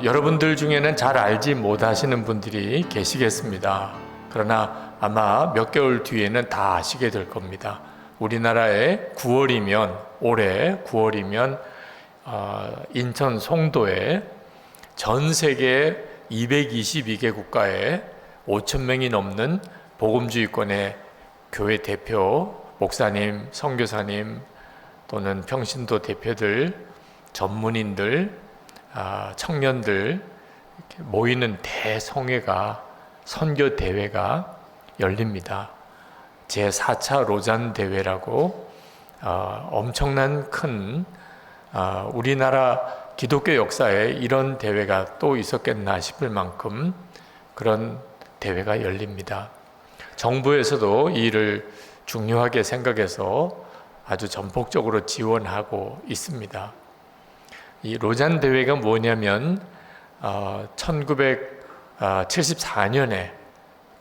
여러분들 중에는 잘 알지 못하시는 분들이 계시겠습니다. 그러나 아마 몇 개월 뒤에는 다 아시게 될 겁니다. 우리나라의 9월이면, 올해 9월이면 인천 송도에 전 세계 222개 국가에 5천 명이 넘는 복음주의권의 교회 대표, 목사님, 선교사님 또는 평신도 대표들, 전문인들, 청년들 이렇게 모이는 대성회가, 선교 대회가 열립니다. 제4차 로잔 대회라고 엄청난 큰 우리나라 기독교 역사에 이런 대회가 또 있었겠나 싶을 만큼 그런 대회가 열립니다. 정부에서도 이 일을 중요하게 생각해서 아주 전폭적으로 지원하고 있습니다. 이 로잔 대회가 뭐냐면 1974년에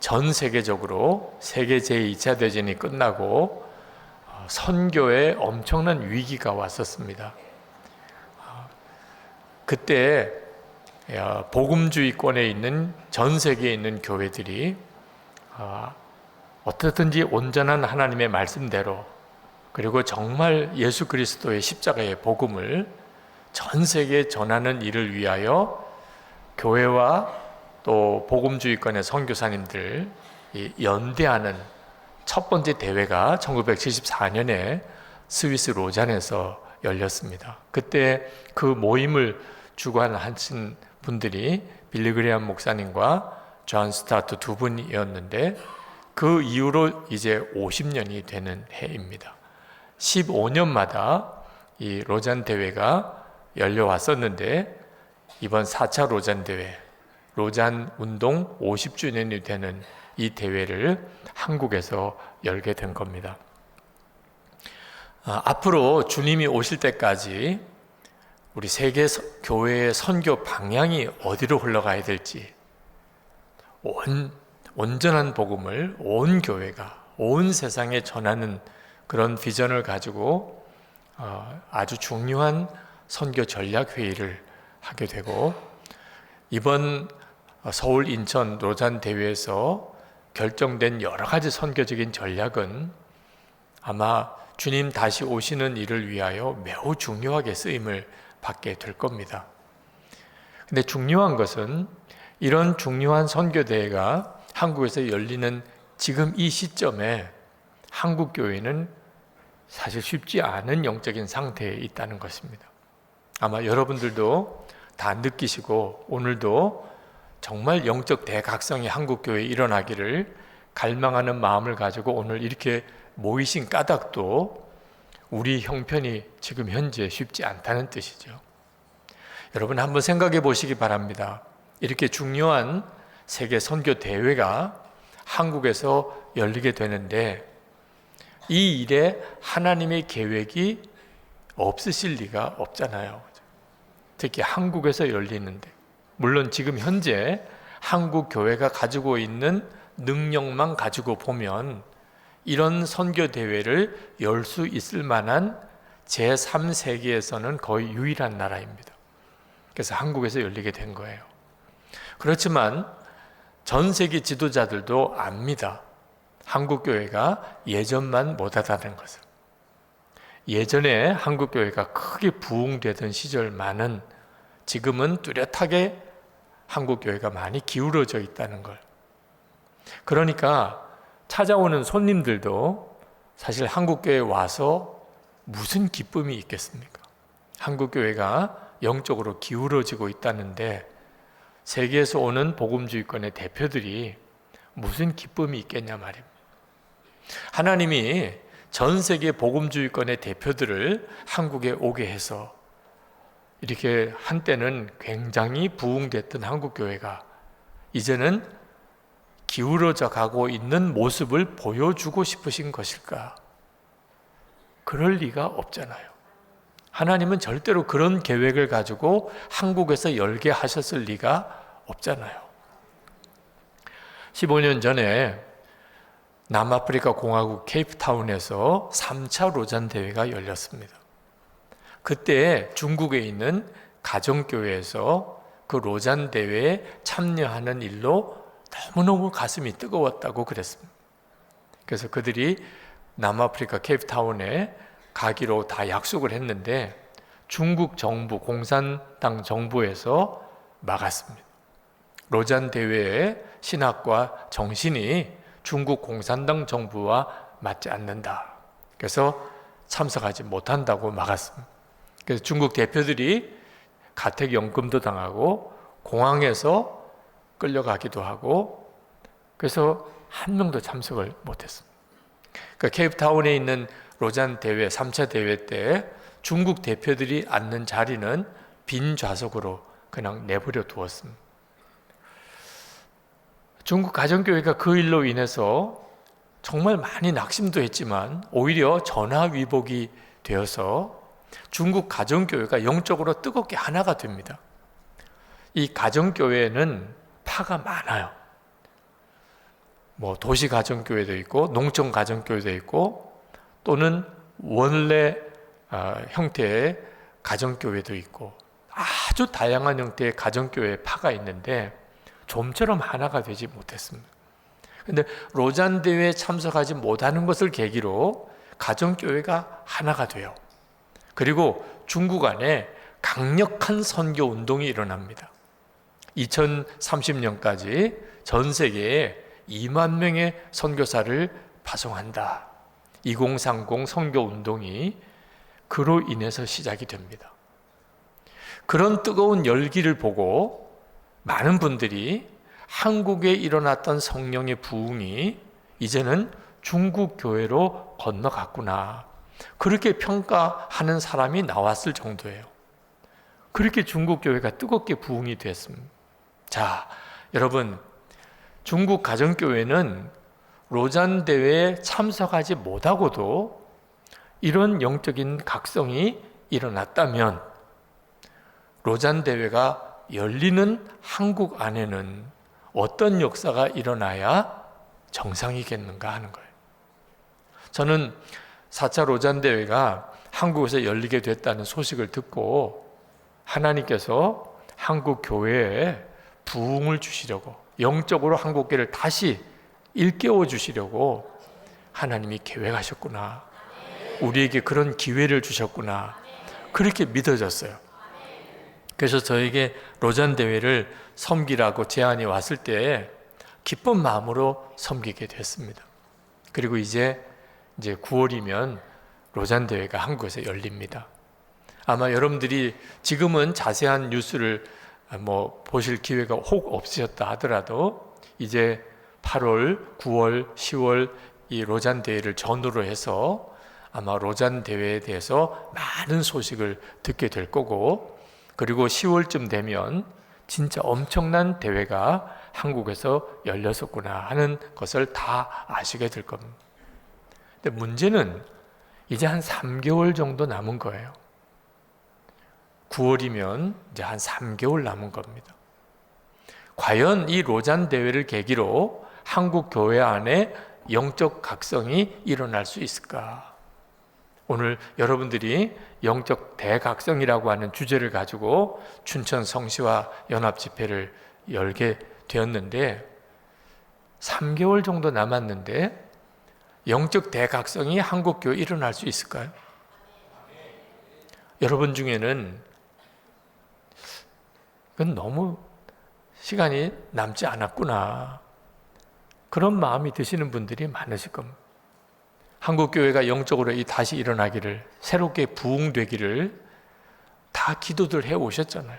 전 세계적으로 세계 제2차 대전이 끝나고 선교에 엄청난 위기가 왔었습니다. 그때 복음주의권에 있는 전 세계에 있는 교회들이 어떻든지 온전한 하나님의 말씀대로 그리고 정말 예수 그리스도의 십자가의 복음을 전 세계에 전하는 일을 위하여 교회와 또 복음주의권의 선교사님들 연대하는 첫 번째 대회가 1974년에 스위스 로잔에서 열렸습니다. 그때 그 모임을 주관하신 분들이 빌리 그레이엄 목사님과 존 스타트 두 분이었는데 그 이후로 이제 50년이 되는 해입니다. 15년마다 이 로잔 대회가 열려왔었는데 이번 4차 로잔 대회, 로잔 운동 50주년이 되는 이 대회를 한국에서 열게 된 겁니다. 앞으로 주님이 오실 때까지 우리 세계 교회의 선교 방향이 어디로 흘러가야 될지 온전한 복음을 온 교회가 온 세상에 전하는 그런 비전을 가지고 아주 중요한 선교 전략 회의를 하게 되고 이번 서울 인천 로잔 대회에서 결정된 여러 가지 선교적인 전략은 아마 주님 다시 오시는 일을 위하여 매우 중요하게 쓰임을 받게 될 겁니다. 근데 중요한 것은 이런 중요한 선교 대회가 한국에서 열리는 지금 이 시점에 한국 교회는 사실 쉽지 않은 영적인 상태에 있다는 것입니다. 아마 여러분들도 다 느끼시고 오늘도 정말 영적 대각성이 한국교회에 일어나기를 갈망하는 마음을 가지고 오늘 이렇게 모이신 까닭도 우리 형편이 지금 현재 쉽지 않다는 뜻이죠. 여러분 한번 생각해 보시기 바랍니다. 이렇게 중요한 세계 선교 대회가 한국에서 열리게 되는데 이 일에 하나님의 계획이 없으실 리가 없잖아요. 특히 한국에서 열리는데 물론 지금 현재 한국 교회가 가지고 있는 능력만 가지고 보면 이런 선교 대회를 열 수 있을 만한 제3세계에서는 거의 유일한 나라입니다. 그래서 한국에서 열리게 된 거예요. 그렇지만 전 세계 지도자들도 압니다. 한국 교회가 예전만 못하다는 것을. 예전에 한국 교회가 크게 부흥되던 시절만은 지금은 뚜렷하게 한국 교회가 많이 기울어져 있다는 걸. 그러니까 찾아오는 손님들도 사실 한국 교회에 와서 무슨 기쁨이 있겠습니까? 한국 교회가 영적으로 기울어지고 있다는데 세계에서 오는 복음주의권의 대표들이 무슨 기쁨이 있겠냐 말입니다. 하나님이 전 세계 복음주의권의 대표들을 한국에 오게 해서 이렇게 한때는 굉장히 부흥됐던 한국교회가 이제는 기울어져 가고 있는 모습을 보여주고 싶으신 것일까? 그럴 리가 없잖아요. 하나님은 절대로 그런 계획을 가지고 한국에서 열게 하셨을 리가 없잖아요. 15년 전에 남아프리카 공화국 케이프타운에서 3차 로잔 대회가 열렸습니다. 그때 중국에 있는 가정교회에서 그 로잔 대회에 참여하는 일로 너무너무 가슴이 뜨거웠다고 그랬습니다. 그래서 그들이 남아프리카 케이프타운에 가기로 다 약속을 했는데 중국 정부, 공산당 정부에서 막았습니다. 로잔 대회의 신학과 정신이 중국 공산당 정부와 맞지 않는다. 그래서 참석하지 못한다고 막았습니다. 그래서 중국 대표들이 가택연금도 당하고 공항에서 끌려가기도 하고 그래서 한 명도 참석을 못했습니다. 그러니까 케이프타운에 있는 로잔 대회, 3차 대회 때 중국 대표들이 앉는 자리는 빈 좌석으로 그냥 내버려 두었습니다. 중국 가정교회가 그 일로 인해서 정말 많이 낙심도 했지만 오히려 전화위복이 되어서 중국 가정교회가 영적으로 뜨겁게 하나가 됩니다. 이 가정교회는 파가 많아요. 도시 가정교회도 있고 농촌 가정교회도 있고 또는 원래 형태의 가정교회도 있고 아주 다양한 형태의 가정교회 파가 있는데 좀처럼 하나가 되지 못했습니다. 그런데 로잔 대회에 참석하지 못하는 것을 계기로 가정교회가 하나가 돼요. 그리고 중국 안에 강력한 선교 운동이 일어납니다. 2030년까지 전 세계에 2만 명의 선교사를 파송한다. 2030 선교 운동이 그로 인해서 시작이 됩니다. 그런 뜨거운 열기를 보고 많은 분들이 한국에 일어났던 성령의 부흥이 이제는 중국 교회로 건너갔구나. 그렇게 평가하는 사람이 나왔을 정도예요. 그렇게 중국 교회가 뜨겁게 부흥이 됐습니다. 자, 여러분, 중국 가정교회는 로잔 대회에 참석하지 못하고도 이런 영적인 각성이 일어났다면 로잔 대회가 열리는 한국 안에는 어떤 역사가 일어나야 정상이겠는가 하는 거예요. 저는 4차 로잔 대회가 한국에서 열리게 됐다는 소식을 듣고 하나님께서 한국 교회에 부흥을 주시려고 영적으로 한국 교회를 다시 일깨워 주시려고 하나님이 계획하셨구나. 우리에게 그런 기회를 주셨구나. 그렇게 믿어졌어요. 그래서 저에게 로잔 대회를 섬기라고 제안이 왔을 때 기쁜 마음으로 섬기게 됐습니다. 그리고 이제 9월이면 로잔 대회가 한국에서 열립니다. 아마 여러분들이 지금은 자세한 뉴스를 보실 기회가 혹 없으셨다 하더라도 이제 8월, 9월, 10월 이 로잔 대회를 전후로 해서 아마 로잔 대회에 대해서 많은 소식을 듣게 될 거고 그리고 10월쯤 되면 진짜 엄청난 대회가 한국에서 열렸었구나 하는 것을 다 아시게 될 겁니다. 근데 문제는 이제 한 3개월 정도 남은 거예요. 9월이면 이제 한 3개월 남은 겁니다. 과연 이 로잔 대회를 계기로 한국 교회 안에 영적 각성이 일어날 수 있을까? 오늘 여러분들이 영적 대각성이라고 하는 주제를 가지고 춘천 성시와 연합 집회를 열게 되었는데 3개월 정도 남았는데 영적 대각성이 한국 교회에 일어날 수 있을까요? 여러분 중에는 그건 너무 시간이 남지 않았구나 그런 마음이 드시는 분들이 많으실 겁니다. 한국교회가 영적으로 다시 일어나기를 새롭게 부흥되기를 다 기도들 해오셨잖아요.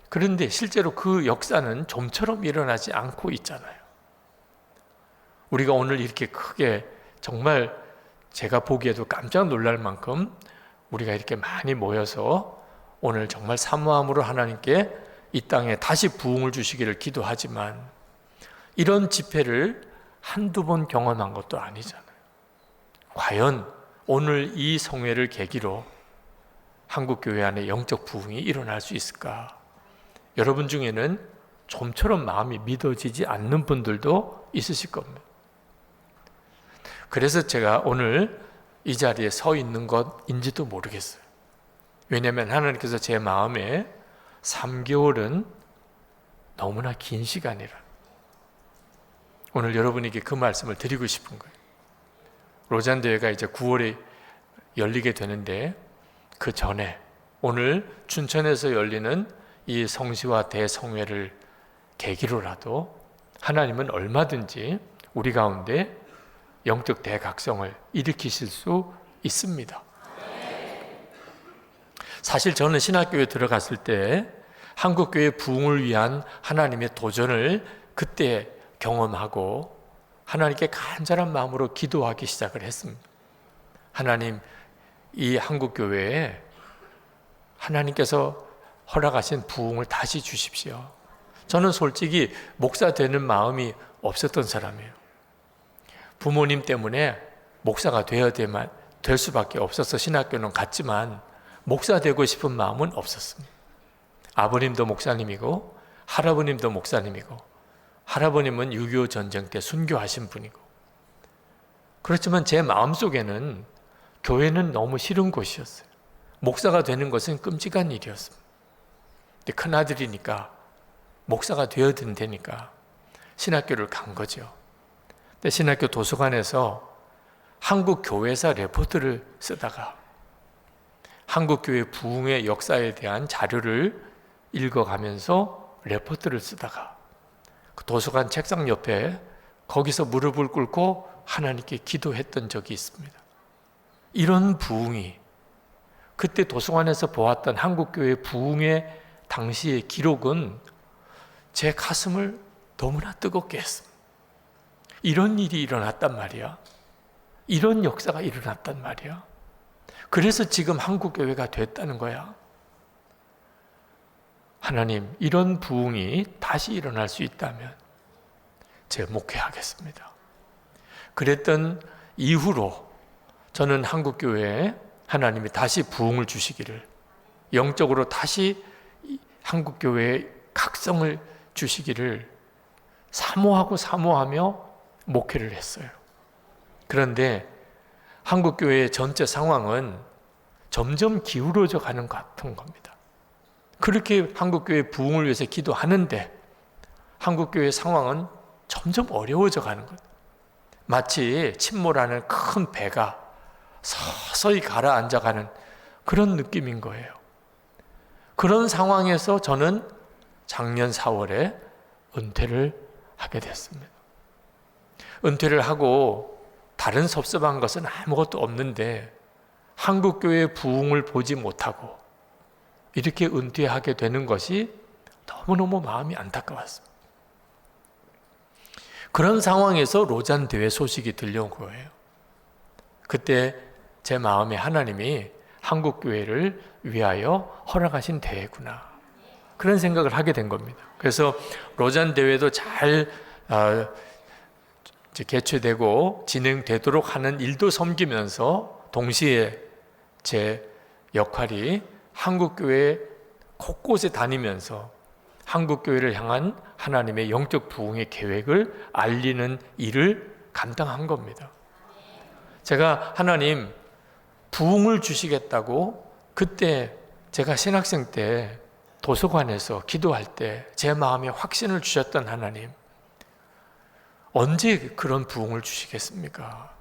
그런데 실제로 그 역사는 좀처럼 일어나지 않고 있잖아요. 우리가 오늘 이렇게 크게 정말 제가 보기에도 깜짝 놀랄 만큼 우리가 이렇게 많이 모여서 오늘 정말 사모함으로 하나님께 이 땅에 다시 부흥을 주시기를 기도하지만 이런 집회를 한두 번 경험한 것도 아니잖아요. 과연 오늘 이 성회를 계기로 한국교회 안에 영적 부흥이 일어날 수 있을까? 여러분 중에는 좀처럼 마음이 믿어지지 않는 분들도 있으실 겁니다. 그래서 제가 오늘 이 자리에 서 있는 것인지도 모르겠어요. 왜냐하면 하나님께서 제 마음에 3개월은 너무나 긴 시간이라. 오늘 여러분에게 그 말씀을 드리고 싶은 거예요. 로잔 대회가 이제 9월에 열리게 되는데 그 전에 오늘 춘천에서 열리는 이 성시와 대성회를 계기로라도 하나님은 얼마든지 우리 가운데 영적 대각성을 일으키실 수 있습니다. 사실 저는 신학교에 들어갔을 때 한국교회 부흥을 위한 하나님의 도전을 그때 경험하고 하나님께 간절한 마음으로 기도하기 시작을 했습니다. 하나님, 이 한국교회에 하나님께서 허락하신 부흥을 다시 주십시오. 저는 솔직히 목사 되는 마음이 없었던 사람이에요. 부모님 때문에 목사가 될 수밖에 없어서 신학교는 갔지만 목사 되고 싶은 마음은 없었습니다. 아버님도 목사님이고 할아버님도 목사님이고 할아버님은 6.25 전쟁 때 순교하신 분이고 그렇지만 제 마음속에는 교회는 너무 싫은 곳이었어요. 목사가 되는 것은 끔찍한 일이었습니다. 근데 큰아들이니까 목사가 되어야 된다니까 신학교를 간 거죠. 근데 신학교 도서관에서 한국 교회사 레포트를 쓰다가 한국 교회 부흥의 역사에 대한 자료를 읽어가면서 레포트를 쓰다가 그 도서관 책상 옆에 거기서 무릎을 꿇고 하나님께 기도했던 적이 있습니다. 이런 부흥이 그때 도서관에서 보았던 한국 교회 부흥의 당시의 기록은 제 가슴을 너무나 뜨겁게 했습니다. 이런 일이 일어났단 말이야. 이런 역사가 일어났단 말이야. 그래서 지금 한국교회가 됐다는 거야. 하나님, 이런 부흥이 다시 일어날 수 있다면 제 목회하겠습니다. 그랬던 이후로 저는 한국교회에 하나님이 다시 부흥을 주시기를, 영적으로 다시 한국교회에 각성을 주시기를 사모하며 목회를 했어요. 그런데 한국교회의 전체 상황은 점점 기울어져 가는 것 같은 겁니다. 그렇게 한국교회 부흥을 위해서 기도하는데 한국교회 상황은 점점 어려워져 가는 것. 마치 침몰하는 큰 배가 서서히 가라앉아가는 그런 느낌인 거예요. 그런 상황에서 저는 작년 4월에 은퇴를 하게 됐습니다. 은퇴를 하고 다른 섭섭한 것은 아무것도 없는데 한국교회의 부흥을 보지 못하고 이렇게 은퇴하게 되는 것이 너무너무 마음이 안타까웠습니다. 그런 상황에서 로잔 대회 소식이 들려온 거예요. 그때 제 마음에 하나님이 한국교회를 위하여 허락하신 대회구나, 그런 생각을 하게 된 겁니다. 그래서 로잔 대회도 잘 개최되고 진행되도록 하는 일도 섬기면서 동시에 제 역할이 한국교회 곳곳에 다니면서 한국교회를 향한 하나님의 영적 부흥의 계획을 알리는 일을 감당한 겁니다. 제가 하나님 부흥을 주시겠다고 그때 제가 신학생 때 도서관에서 기도할 때 제 마음에 확신을 주셨던 하나님, 언제 그런 부흥을 주시겠습니까?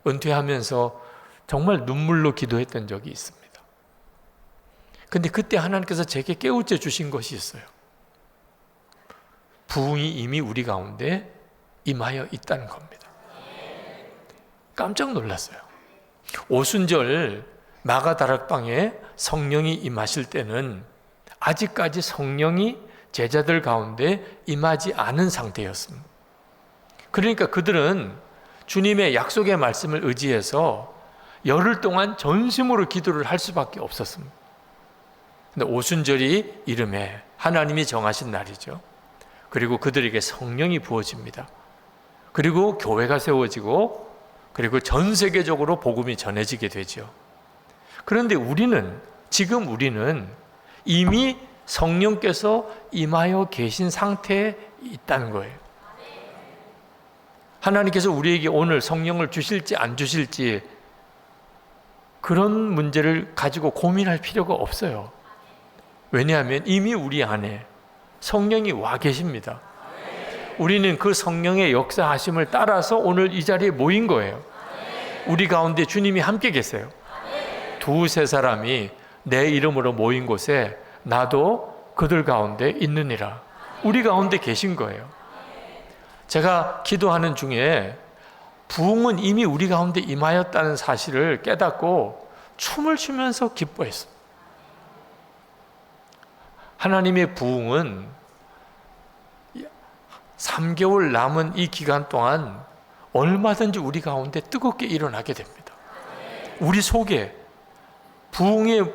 은퇴하면서 정말 눈물로 기도했던 적이 있습니다. 근데 그때 하나님께서 제게 깨우쳐 주신 것이 있어요. 부흥이 이미 우리 가운데 임하여 있다는 겁니다. 깜짝 놀랐어요. 오순절 마가다락방에 성령이 임하실 때는 아직까지 성령이 제자들 가운데 임하지 않은 상태였습니다. 그러니까 그들은 주님의 약속의 말씀을 의지해서 열흘 동안 전심으로 기도를 할 수밖에 없었습니다. 근데 오순절이 이름에 하나님이 정하신 날이죠. 그리고 그들에게 성령이 부어집니다. 그리고 교회가 세워지고 그리고 전 세계적으로 복음이 전해지게 되죠. 그런데 지금 우리는 이미 성령께서 임하여 계신 상태에 있다는 거예요. 하나님께서 우리에게 오늘 성령을 주실지 안 주실지 그런 문제를 가지고 고민할 필요가 없어요. 왜냐하면 이미 우리 안에 성령이 와 계십니다. 우리는 그 성령의 역사하심을 따라서 오늘 이 자리에 모인 거예요. 우리 가운데 주님이 함께 계세요. 두세 사람이 내 이름으로 모인 곳에 나도 그들 가운데 있느니라. 우리 가운데 계신 거예요. 제가 기도하는 중에 부흥은 이미 우리 가운데 임하였다는 사실을 깨닫고 춤을 추면서 기뻐했습니다. 하나님의 부흥은 3개월 남은 이 기간 동안 얼마든지 우리 가운데 뜨겁게 일어나게 됩니다. 우리 속에 부흥의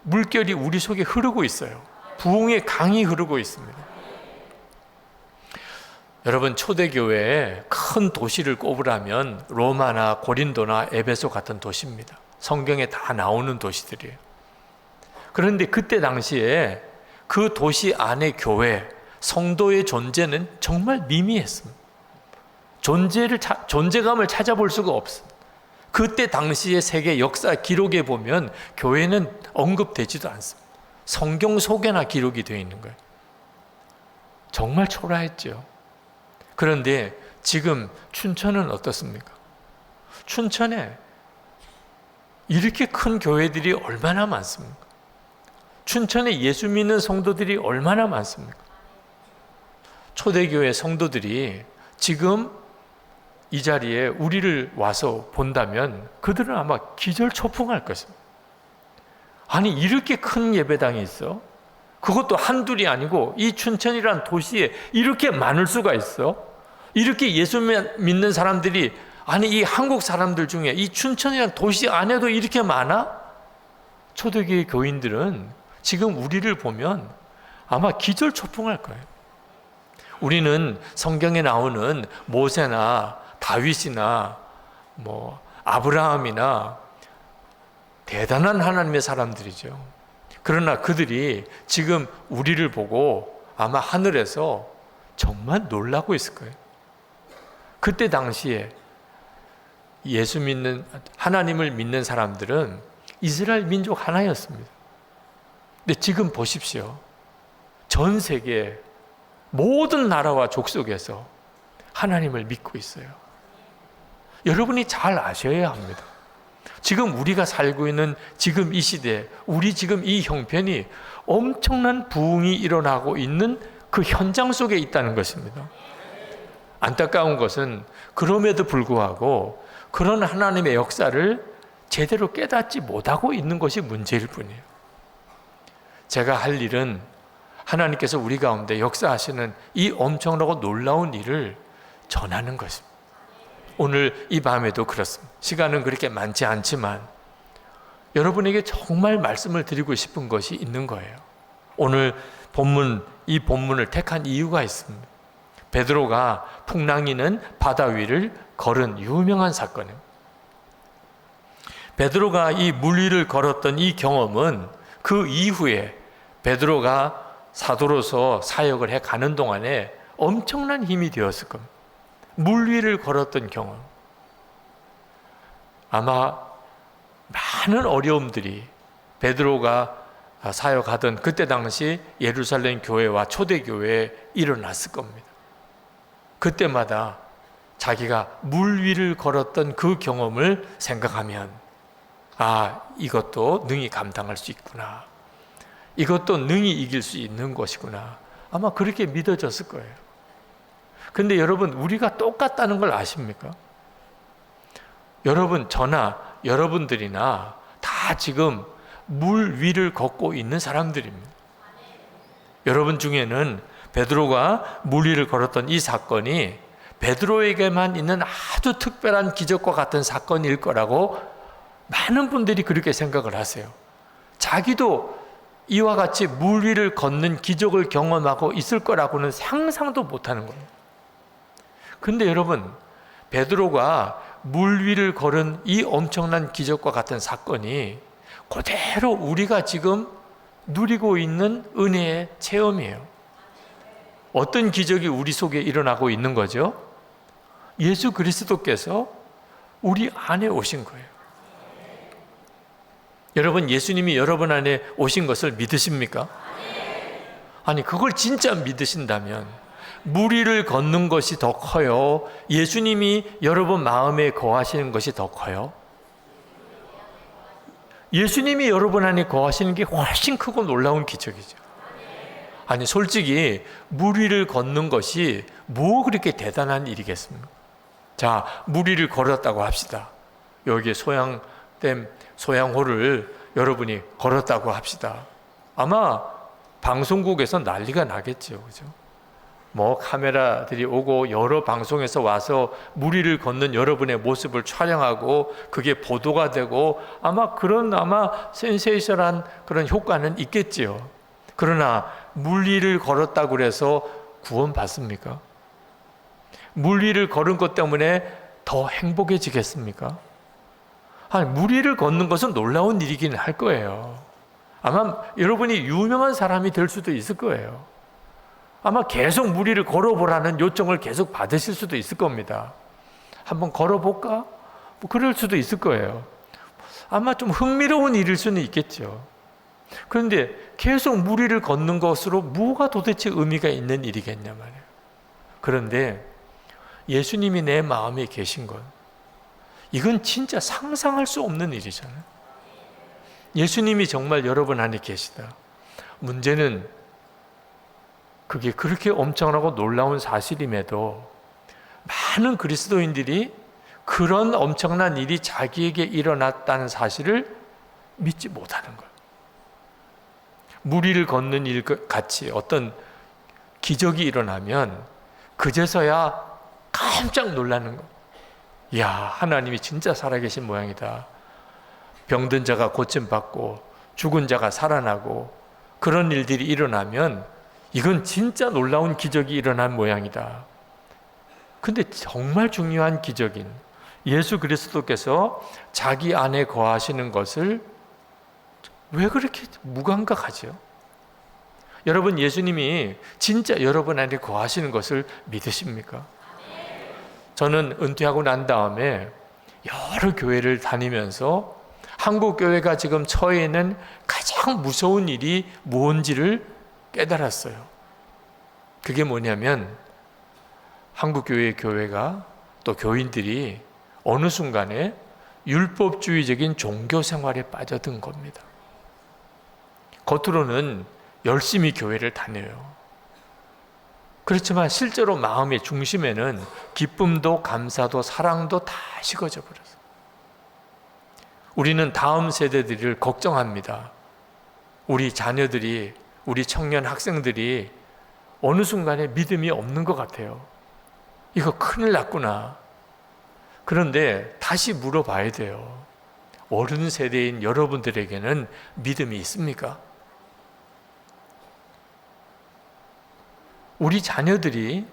물결이 우리 속에 흐르고 있어요. 부흥의 강이 흐르고 있습니다. 여러분, 초대교회에 큰 도시를 꼽으라면 로마나 고린도나 에베소 같은 도시입니다. 성경에 다 나오는 도시들이에요. 그런데 그때 당시에 그 도시 안의 교회, 성도의 존재는 정말 미미했습니다. 존재감을 찾아볼 수가 없습니다. 그때 당시의 세계 역사 기록에 보면 교회는 언급되지도 않습니다. 성경 속에나 기록이 되어 있는 거예요. 정말 초라했죠. 그런데 지금 춘천은 어떻습니까? 춘천에 이렇게 큰 교회들이 얼마나 많습니까? 춘천에 예수 믿는 성도들이 얼마나 많습니까? 초대교회 성도들이 지금 이 자리에 우리를 와서 본다면 그들은 아마 기절초풍할 것입니다. 아니, 이렇게 큰 예배당이 있어? 그것도 한둘이 아니고 이 춘천이란 도시에 이렇게 많을 수가 있어? 이렇게 예수 믿는 사람들이, 아니 이 한국 사람들 중에 이 춘천이란 도시 안에도 이렇게 많아? 초대교회 교인들은 지금 우리를 보면 아마 기절초풍할 거예요. 우리는 성경에 나오는 모세나 다윗이나 아브라함이나 대단한 하나님의 사람들이죠. 그러나 그들이 지금 우리를 보고 아마 하늘에서 정말 놀라고 있을 거예요. 그때 당시에 예수 믿는, 하나님을 믿는 사람들은 이스라엘 민족 하나였습니다. 근데 지금 보십시오. 전 세계 모든 나라와 족속에서 하나님을 믿고 있어요. 여러분이 잘 아셔야 합니다. 지금 우리가 살고 있는 지금 이 시대, 우리 지금 이 형편이 엄청난 부흥이 일어나고 있는 그 현장 속에 있다는 것입니다. 안타까운 것은 그럼에도 불구하고 그런 하나님의 역사를 제대로 깨닫지 못하고 있는 것이 문제일 뿐이에요. 제가 할 일은 하나님께서 우리 가운데 역사하시는 이 엄청나고 놀라운 일을 전하는 것입니다. 오늘 이 밤에도 그렇습니다. 시간은 그렇게 많지 않지만 여러분에게 정말 말씀을 드리고 싶은 것이 있는 거예요. 오늘 이 본문을 택한 이유가 있습니다. 베드로가 풍랑이는 바다 위를 걸은 유명한 사건입니다. 베드로가 이 물 위를 걸었던 이 경험은 그 이후에 베드로가 사도로서 사역을 해 가는 동안에 엄청난 힘이 되었을 겁니다. 물 위를 걸었던 경험. 아마 많은 어려움들이 베드로가 사역하던 그때 당시 예루살렘 교회와 초대교회에 일어났을 겁니다. 그때마다 자기가 물 위를 걸었던 그 경험을 생각하면 이것도 능히 감당할 수 있구나. 이것도 능히 이길 수 있는 것이구나. 아마 그렇게 믿어졌을 거예요. 근데 여러분, 우리가 똑같다는 걸 아십니까? 여러분, 저나 여러분들이나 다 지금 물 위를 걷고 있는 사람들입니다. 여러분 중에는 베드로가 물 위를 걸었던 이 사건이 베드로에게만 있는 아주 특별한 기적과 같은 사건일 거라고 많은 분들이 그렇게 생각을 하세요. 자기도 이와 같이 물 위를 걷는 기적을 경험하고 있을 거라고는 상상도 못하는 거예요. 근데 여러분, 베드로가 물 위를 걸은 이 엄청난 기적과 같은 사건이 그대로 우리가 지금 누리고 있는 은혜의 체험이에요. 어떤 기적이 우리 속에 일어나고 있는 거죠? 예수 그리스도께서 우리 안에 오신 거예요. 여러분, 예수님이 여러분 안에 오신 것을 믿으십니까? 아니, 그걸 진짜 믿으신다면 무리를 걷는 것이 더 커요? 예수님이 여러분 마음에 거하시는 것이 더 커요? 예수님이 여러분 안에 거하시는 게 훨씬 크고 놀라운 기적이죠. 아니, 솔직히 무리를 걷는 것이 뭐 그렇게 대단한 일이겠습니까? 자, 무리를 걸었다고 합시다. 여기에 소양댐, 소양호를 여러분이 걸었다고 합시다. 아마 방송국에서 난리가 나겠죠. 그죠? 뭐 카메라들이 오고 여러 방송에서 와서 무리를 걷는 여러분의 모습을 촬영하고 그게 보도가 되고 아마 센세이션한 그런 효과는 있겠지요. 그러나 물리를 걸었다고 그래서 구원 받습니까? 물리를 걸은 것 때문에 더 행복해지겠습니까? 아니, 무리를 걷는 것은 놀라운 일이긴 할 거예요. 아마 여러분이 유명한 사람이 될 수도 있을 거예요. 아마 계속 무리를 걸어보라는 요청을 계속 받으실 수도 있을 겁니다. 한번 걸어볼까? 뭐 그럴 수도 있을 거예요. 아마 좀 흥미로운 일일 수는 있겠죠. 그런데 계속 무리를 걷는 것으로 뭐가 도대체 의미가 있는 일이겠냐 말이에요. 그런데 예수님이 내 마음에 계신 것, 이건 진짜 상상할 수 없는 일이잖아요. 예수님이 정말 여러분 안에 계시다. 문제는 그게 그렇게 엄청나고 놀라운 사실임에도 많은 그리스도인들이 그런 엄청난 일이 자기에게 일어났다는 사실을 믿지 못하는 거예요. 무리를 걷는 일 같이 어떤 기적이 일어나면 그제서야 깜짝 놀라는 거. 이야, 하나님이 진짜 살아계신 모양이다. 병든 자가 고침받고 죽은 자가 살아나고 그런 일들이 일어나면 이건 진짜 놀라운 기적이 일어난 모양이다. 근데 정말 중요한 기적인 예수 그리스도께서 자기 안에 거하시는 것을 왜 그렇게 무감각하죠? 여러분, 예수님이 진짜 여러분 안에 거하시는 것을 믿으십니까? 저는 은퇴하고 난 다음에 여러 교회를 다니면서 한국 교회가 지금 처해 있는 가장 무서운 일이 뭔지를 깨달았어요. 그게 뭐냐면 한국 교회가 또 교인들이 어느 순간에 율법주의적인 종교 생활에 빠져든 겁니다. 겉으로는 열심히 교회를 다녀요. 그렇지만 실제로 마음의 중심에는 기쁨도 감사도 사랑도 다 식어져 버렸어요. 우리는 다음 세대들을 걱정합니다. 우리 자녀들이, 우리 청년 학생들이 어느 순간에 믿음이 없는 것 같아요. 이거 큰일 났구나. 그런데 다시 물어봐야 돼요. 어른 세대인 여러분들에게는 믿음이 있습니까? 우리 자녀들이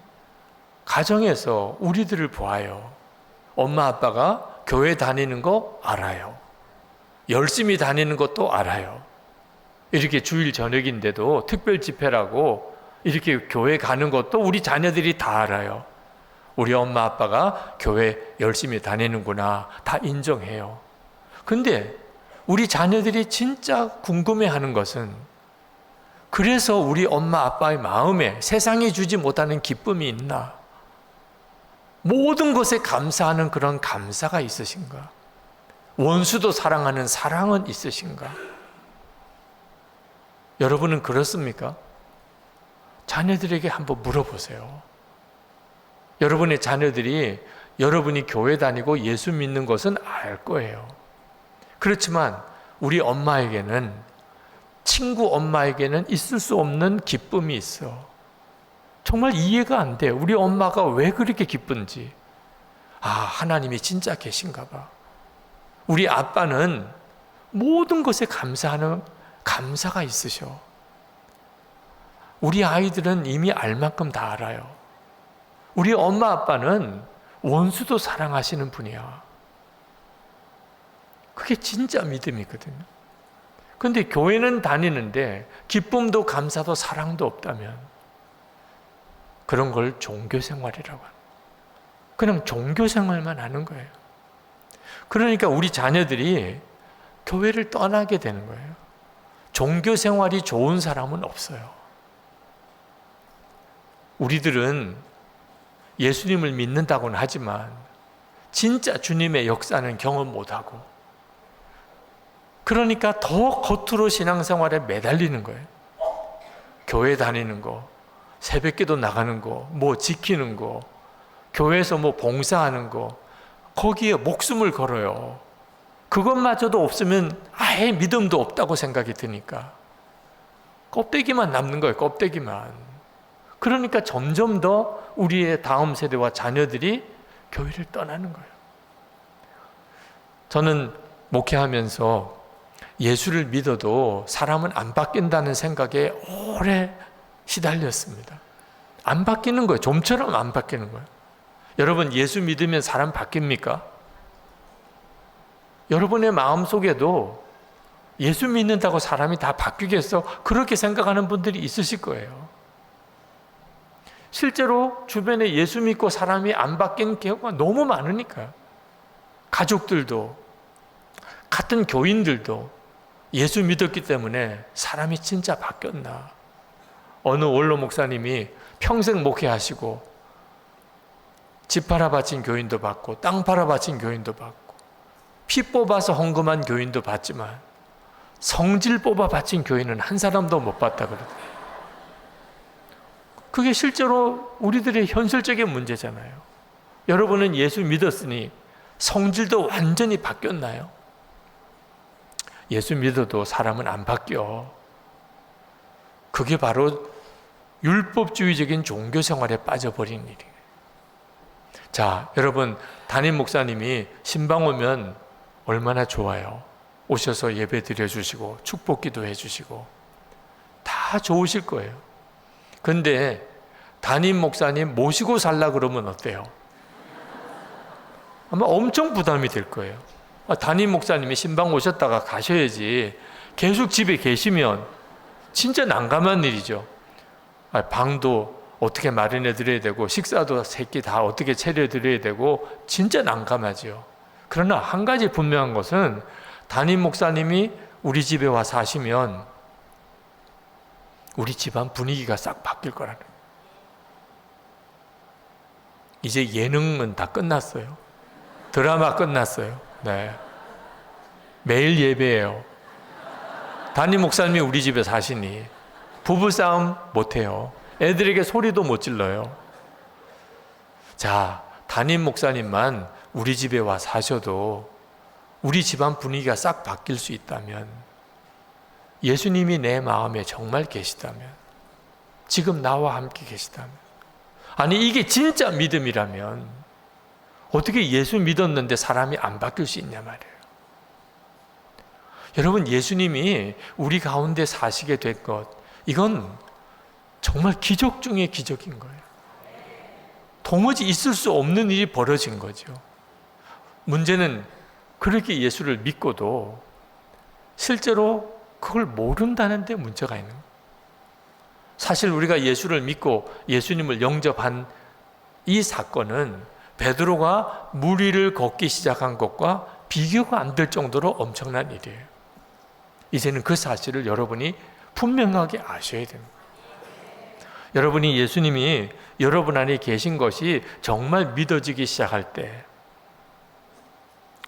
가정에서 우리들을 보아요. 엄마 아빠가 교회 다니는 거 알아요. 열심히 다니는 것도 알아요. 이렇게 주일 저녁인데도 특별 집회라고 이렇게 교회 가는 것도 우리 자녀들이 다 알아요. 우리 엄마 아빠가 교회 열심히 다니는구나 다 인정해요. 근데 우리 자녀들이 진짜 궁금해하는 것은 그래서 우리 엄마 아빠의 마음에 세상이 주지 못하는 기쁨이 있나? 모든 것에 감사하는 그런 감사가 있으신가? 원수도 사랑하는 사랑은 있으신가? 여러분은 그렇습니까? 자녀들에게 한번 물어보세요. 여러분의 자녀들이 여러분이 교회 다니고 예수 믿는 것은 알 거예요. 그렇지만 우리 엄마에게는, 친구 엄마에게는 있을 수 없는 기쁨이 있어. 정말 이해가 안 돼. 우리 엄마가 왜 그렇게 기쁜지. 아, 하나님이 진짜 계신가 봐. 우리 아빠는 모든 것에 감사하는 감사가 있으셔. 우리 아이들은 이미 알 만큼 다 알아요. 우리 엄마 아빠는 원수도 사랑하시는 분이야. 그게 진짜 믿음이거든요. 근데 교회는 다니는데 기쁨도 감사도 사랑도 없다면 그런 걸 종교생활이라고 합니다. 그냥 종교생활만 하는 거예요. 그러니까 우리 자녀들이 교회를 떠나게 되는 거예요. 종교생활이 좋은 사람은 없어요. 우리들은 예수님을 믿는다고는 하지만 진짜 주님의 역사는 경험 못하고, 그러니까 더 겉으로 신앙생활에 매달리는 거예요. 교회 다니는 거, 새벽기도 나가는 거, 뭐 지키는 거, 교회에서 뭐 봉사하는 거, 거기에 목숨을 걸어요. 그것마저도 없으면 아예 믿음도 없다고 생각이 드니까 껍데기만 남는 거예요. 껍데기만. 그러니까 점점 더 우리의 다음 세대와 자녀들이 교회를 떠나는 거예요. 저는 목회하면서 예수를 믿어도 사람은 안 바뀐다는 생각에 오래 시달렸습니다. 안 바뀌는 거예요. 좀처럼 안 바뀌는 거예요. 여러분, 예수 믿으면 사람 바뀝니까? 여러분의 마음속에도 예수 믿는다고 사람이 다 바뀌겠어? 그렇게 생각하는 분들이 있으실 거예요. 실제로 주변에 예수 믿고 사람이 안 바뀐 경우가 너무 많으니까요. 가족들도, 같은 교인들도 예수 믿었기 때문에 사람이 진짜 바뀌었나. 어느 원로 목사님이 평생 목회하시고 집 팔아 바친 교인도 받고 땅 팔아 바친 교인도 받고 피 뽑아서 헌금한 교인도 받지만 성질 뽑아 바친 교인은 한 사람도 못 봤다 그러더라고요. 그게 실제로 우리들의 현실적인 문제잖아요. 여러분은 예수 믿었으니 성질도 완전히 바뀌었나요? 예수 믿어도 사람은 안 바뀌어. 그게 바로 율법주의적인 종교 생활에 빠져버린 일이에요. 자, 여러분, 담임 목사님이 신방 오면 얼마나 좋아요. 오셔서 예배 드려주시고 축복기도 해주시고 다 좋으실 거예요. 근데 담임 목사님 모시고 살라 그러면 어때요? 아마 엄청 부담이 될 거예요. 담임 목사님이 신방 오셨다가 가셔야지 계속 집에 계시면 진짜 난감한 일이죠. 방도 어떻게 마련해 드려야 되고 식사도 새끼 다 어떻게 차려 드려야 되고 진짜 난감하죠. 그러나 한 가지 분명한 것은 담임 목사님이 우리 집에 와 사시면 우리 집안 분위기가 싹 바뀔 거라는. 이제 예능은 다 끝났어요. 드라마 끝났어요. 네. 매일 예배예요. 담임 목사님이 우리 집에 사시니 부부싸움 못해요. 애들에게 소리도 못 질러요. 자, 담임 목사님만 우리 집에 와 사셔도 우리 집안 분위기가 싹 바뀔 수 있다면, 예수님이 내 마음에 정말 계시다면, 지금 나와 함께 계시다면, 아니 이게 진짜 믿음이라면 어떻게 예수 믿었는데 사람이 안 바뀔 수 있냐 말이에요. 여러분, 예수님이 우리 가운데 사시게 된 것, 이건 정말 기적 중의 기적인 거예요. 도무지 있을 수 없는 일이 벌어진 거죠. 문제는 그렇게 예수를 믿고도 실제로 그걸 모른다는 데 문제가 있는 거예요. 사실 우리가 예수를 믿고 예수님을 영접한 이 사건은 베드로가 물 위를 걷기 시작한 것과 비교가 안 될 정도로 엄청난 일이에요. 이제는 그 사실을 여러분이 분명하게 아셔야 됩니다. 여러분이 예수님이 여러분 안에 계신 것이 정말 믿어지기 시작할 때,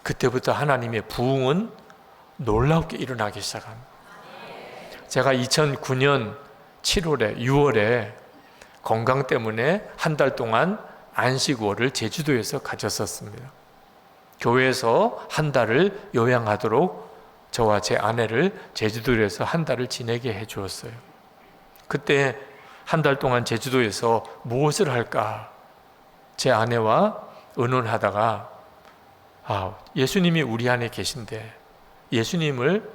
그때부터 하나님의 부흥은 놀랍게 일어나기 시작합니다. 제가 2009년 7월에 6월에 건강 때문에 한 달 동안 안식월을 제주도에서 가졌었습니다. 교회에서 한 달을 요양하도록 저와 제 아내를 제주도에서 한 달을 지내게 해 주었어요. 그때 한 달 동안 제주도에서 무엇을 할까 제 아내와 의논하다가 예수님이 우리 안에 계신데 예수님을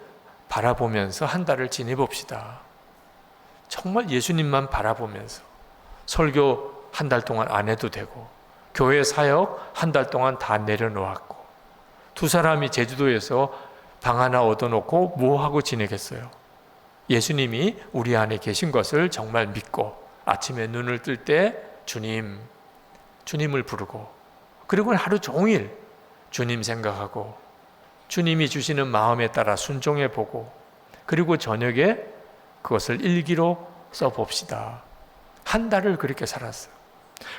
바라보면서 한 달을 지내봅시다. 정말 예수님만 바라보면서 설교 한 달 동안 안 해도 되고 교회 사역 한 달 동안 다 내려놓았고, 두 사람이 제주도에서 방 하나 얻어놓고 뭐하고 지내겠어요? 예수님이 우리 안에 계신 것을 정말 믿고 아침에 눈을 뜰 때 주님을 부르고, 그리고 하루 종일 주님 생각하고 주님이 주시는 마음에 따라 순종해 보고, 그리고 저녁에 그것을 일기로 써봅시다 한 달을 그렇게 살았어요.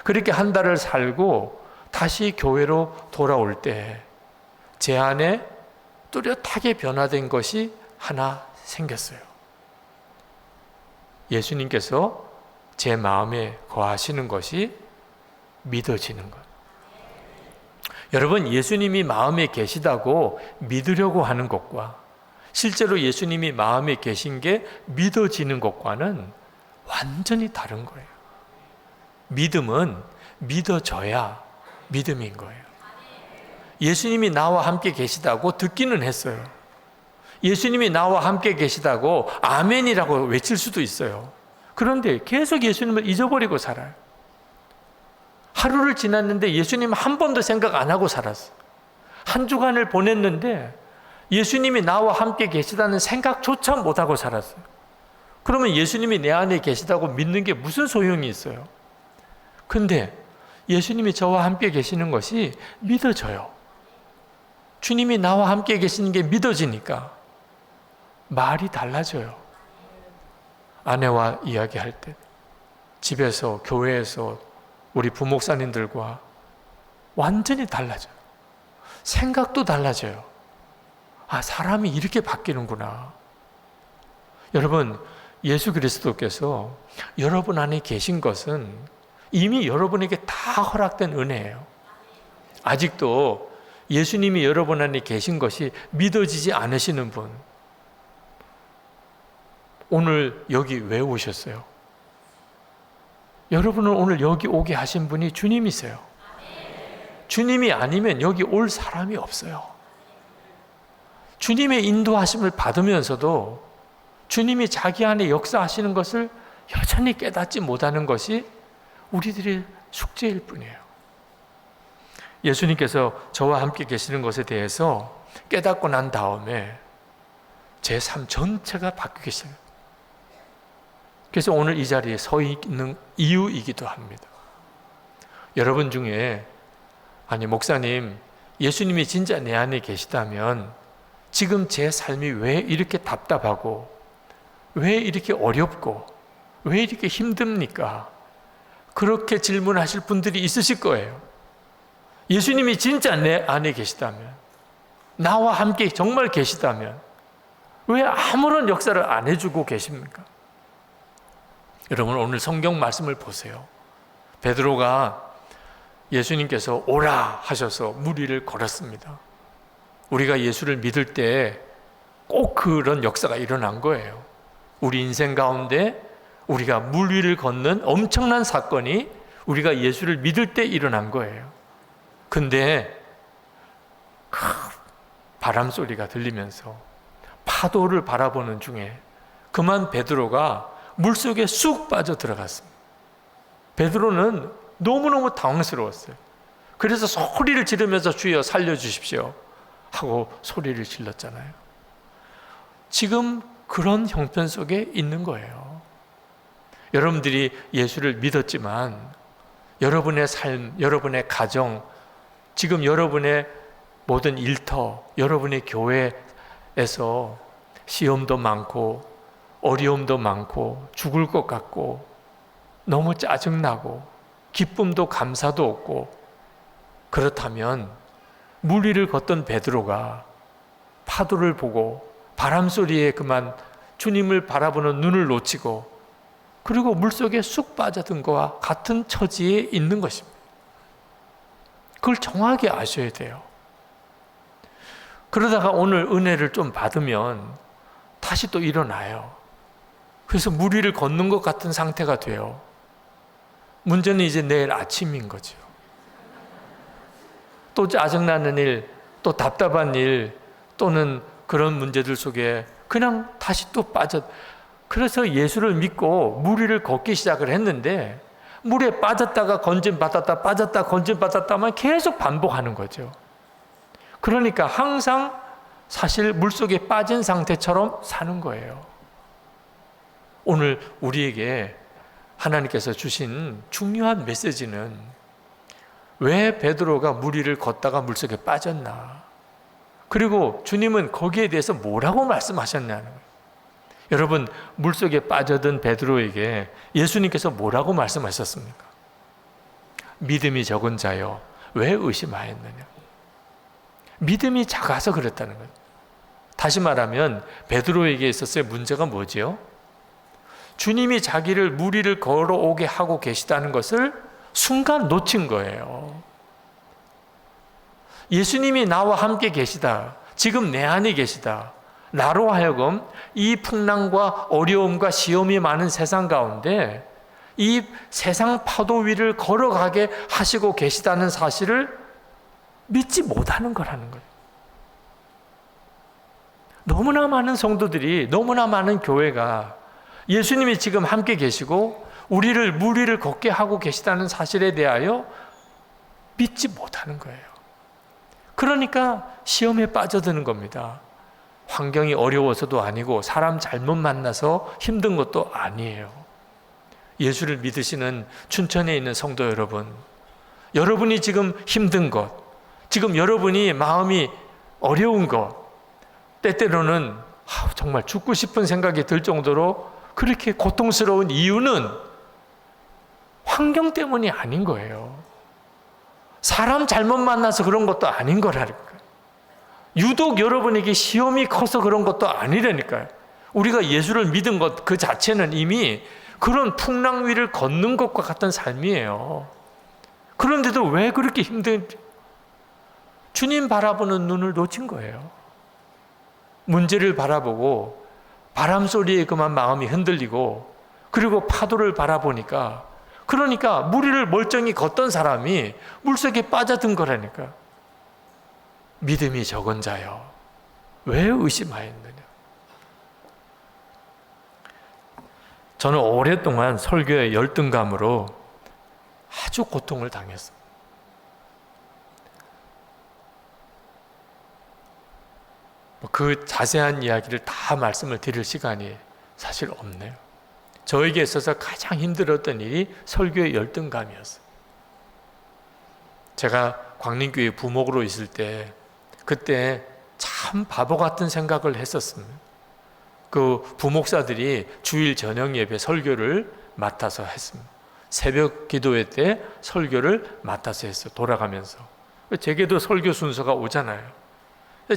그렇게 한 달을 살고 다시 교회로 돌아올 때 제 안에 뚜렷하게 변화된 것이 하나 생겼어요. 예수님께서 제 마음에 거하시는 것이 믿어지는 것. 여러분, 예수님이 마음에 계시다고 믿으려고 하는 것과 실제로 예수님이 마음에 계신 게 믿어지는 것과는 완전히 다른 거예요. 믿음은 믿어져야 믿음인 거예요. 예수님이 나와 함께 계시다고 듣기는 했어요. 예수님이 나와 함께 계시다고 아멘이라고 외칠 수도 있어요. 그런데 계속 예수님을 잊어버리고 살아요. 하루를 지났는데 예수님 한 번도 생각 안 하고 살았어요. 한 주간을 보냈는데 예수님이 나와 함께 계시다는 생각조차 못하고 살았어요. 그러면 예수님이 내 안에 계시다고 믿는 게 무슨 소용이 있어요? 근데 예수님이 저와 함께 계시는 것이 믿어져요. 주님이 나와 함께 계시는 게 믿어지니까 말이 달라져요. 아내와 이야기할 때, 집에서, 교회에서 우리 부목사님들과 완전히 달라져요. 생각도 달라져요. 아, 사람이 이렇게 바뀌는구나. 여러분, 예수 그리스도께서 여러분 안에 계신 것은 이미 여러분에게 다 허락된 은혜예요. 아직도 예수님이 여러분 안에 계신 것이 믿어지지 않으시는 분, 오늘 여기 왜 오셨어요? 여러분을 오늘 여기 오게 하신 분이 주님이세요. 주님이 아니면 여기 올 사람이 없어요. 주님의 인도하심을 받으면서도 주님이 자기 안에 역사하시는 것을 여전히 깨닫지 못하는 것이 우리들의 숙제일 뿐이에요. 예수님께서 저와 함께 계시는 것에 대해서 깨닫고 난 다음에 제 삶 전체가 바뀌기 시작해요. 그래서 오늘 이 자리에 서 있는 이유이기도 합니다. 여러분 중에 아니 목사님, 예수님이 진짜 내 안에 계시다면 지금 제 삶이 왜 이렇게 답답하고 왜 이렇게 어렵고 왜 이렇게 힘듭니까? 그렇게 질문하실 분들이 있으실 거예요. 예수님이 진짜 내 안에 계시다면, 나와 함께 정말 계시다면 왜 아무런 역사를 안 해주고 계십니까? 여러분, 오늘 성경 말씀을 보세요. 베드로가 예수님께서 오라 하셔서 물 위를 걸었습니다. 우리가 예수를 믿을 때 꼭 그런 역사가 일어난 거예요. 우리 인생 가운데 우리가 물 위를 걷는 엄청난 사건이 우리가 예수를 믿을 때 일어난 거예요. 근데 큰 바람 소리가 들리면서 파도를 바라보는 중에 그만 베드로가 물속에 쑥 빠져 들어갔습니다. 베드로는 너무너무 당황스러웠어요. 그래서 소리를 지르면서 주여 살려주십시오 하고 소리를 질렀잖아요. 지금 그런 형편 속에 있는 거예요. 여러분들이 예수를 믿었지만 여러분의 삶, 여러분의 가정, 지금 여러분의 모든 일터, 여러분의 교회에서 시험도 많고 어려움도 많고 죽을 것 같고 너무 짜증나고 기쁨도 감사도 없고, 그렇다면 물 위를 걷던 베드로가 파도를 보고 바람 소리에 그만 주님을 바라보는 눈을 놓치고 그리고 물속에 쑥 빠져든 것과 같은 처지에 있는 것입니다. 그걸 정확히 아셔야 돼요. 그러다가 오늘 은혜를 좀 받으면 다시 또 일어나요. 그래서 물 위를 걷는 것 같은 상태가 돼요. 문제는 이제 내일 아침인 거죠. 또 짜증나는 일, 또 답답한 일, 또는 그런 문제들 속에 그냥 다시 또 그래서 예수를 믿고 물 위를 걷기 시작을 했는데 물에 빠졌다가 건짐받았다, 빠졌다 건짐받았다만 계속 반복하는 거죠. 그러니까 항상 사실 물속에 빠진 상태처럼 사는 거예요. 오늘 우리에게 하나님께서 주신 중요한 메시지는 왜 베드로가 물 위를 걷다가 물속에 빠졌나, 그리고 주님은 거기에 대해서 뭐라고 말씀하셨냐는 거예요. 여러분, 물속에 빠져든 베드로에게 예수님께서 뭐라고 말씀하셨습니까? 믿음이 적은 자여, 왜 의심하였느냐? 믿음이 작아서 그랬다는 거예요. 다시 말하면 베드로에게 있었을 문제가 뭐지요? 주님이 자기를 무리를 걸어오게 하고 계시다는 것을 순간 놓친 거예요. 예수님이 나와 함께 계시다. 지금 내 안에 계시다. 나로 하여금 이 풍랑과 어려움과 시험이 많은 세상 가운데 이 세상 파도 위를 걸어가게 하시고 계시다는 사실을 믿지 못하는 거라는 거예요. 너무나 많은 성도들이, 너무나 많은 교회가 예수님이 지금 함께 계시고 우리를 무리를 걷게 하고 계시다는 사실에 대하여 믿지 못하는 거예요. 그러니까 시험에 빠져드는 겁니다. 환경이 어려워서도 아니고 사람 잘못 만나서 힘든 것도 아니에요. 예수를 믿으시는 춘천에 있는 성도 여러분, 여러분이 지금 힘든 것, 지금 여러분이 마음이 어려운 것, 때때로는 정말 죽고 싶은 생각이 들 정도로 그렇게 고통스러운 이유는 환경 때문이 아닌 거예요. 사람 잘못 만나서 그런 것도 아닌 거라니까요. 유독 여러분에게 시험이 커서 그런 것도 아니라니까요. 우리가 예수를 믿은 것 그 자체는 이미 그런 풍랑 위를 걷는 것과 같은 삶이에요. 그런데도 왜 그렇게 힘든지 주님 바라보는 눈을 놓친 거예요. 문제를 바라보고 바람 소리에 그만 마음이 흔들리고 그리고 파도를 바라보니까 그러니까 무리를 멀쩡히 걷던 사람이 물속에 빠져든 거라니까. 믿음이 적은 자여, 왜 의심하였느냐? 저는 오랫동안 설교의 열등감으로 아주 고통을 당했습니다. 그 자세한 이야기를 다 말씀을 드릴 시간이 사실 없네요. 저에게 있어서 가장 힘들었던 일이 설교의 열등감이었어요. 제가 광림교회 부목으로 있을 때 그때 참 바보 같은 생각을 했었습니다. 그 부목사들이 주일 저녁 예배 설교를 맡아서 했습니다. 새벽 기도회 때 설교를 맡아서 했어요. 돌아가면서. 제게도 설교 순서가 오잖아요.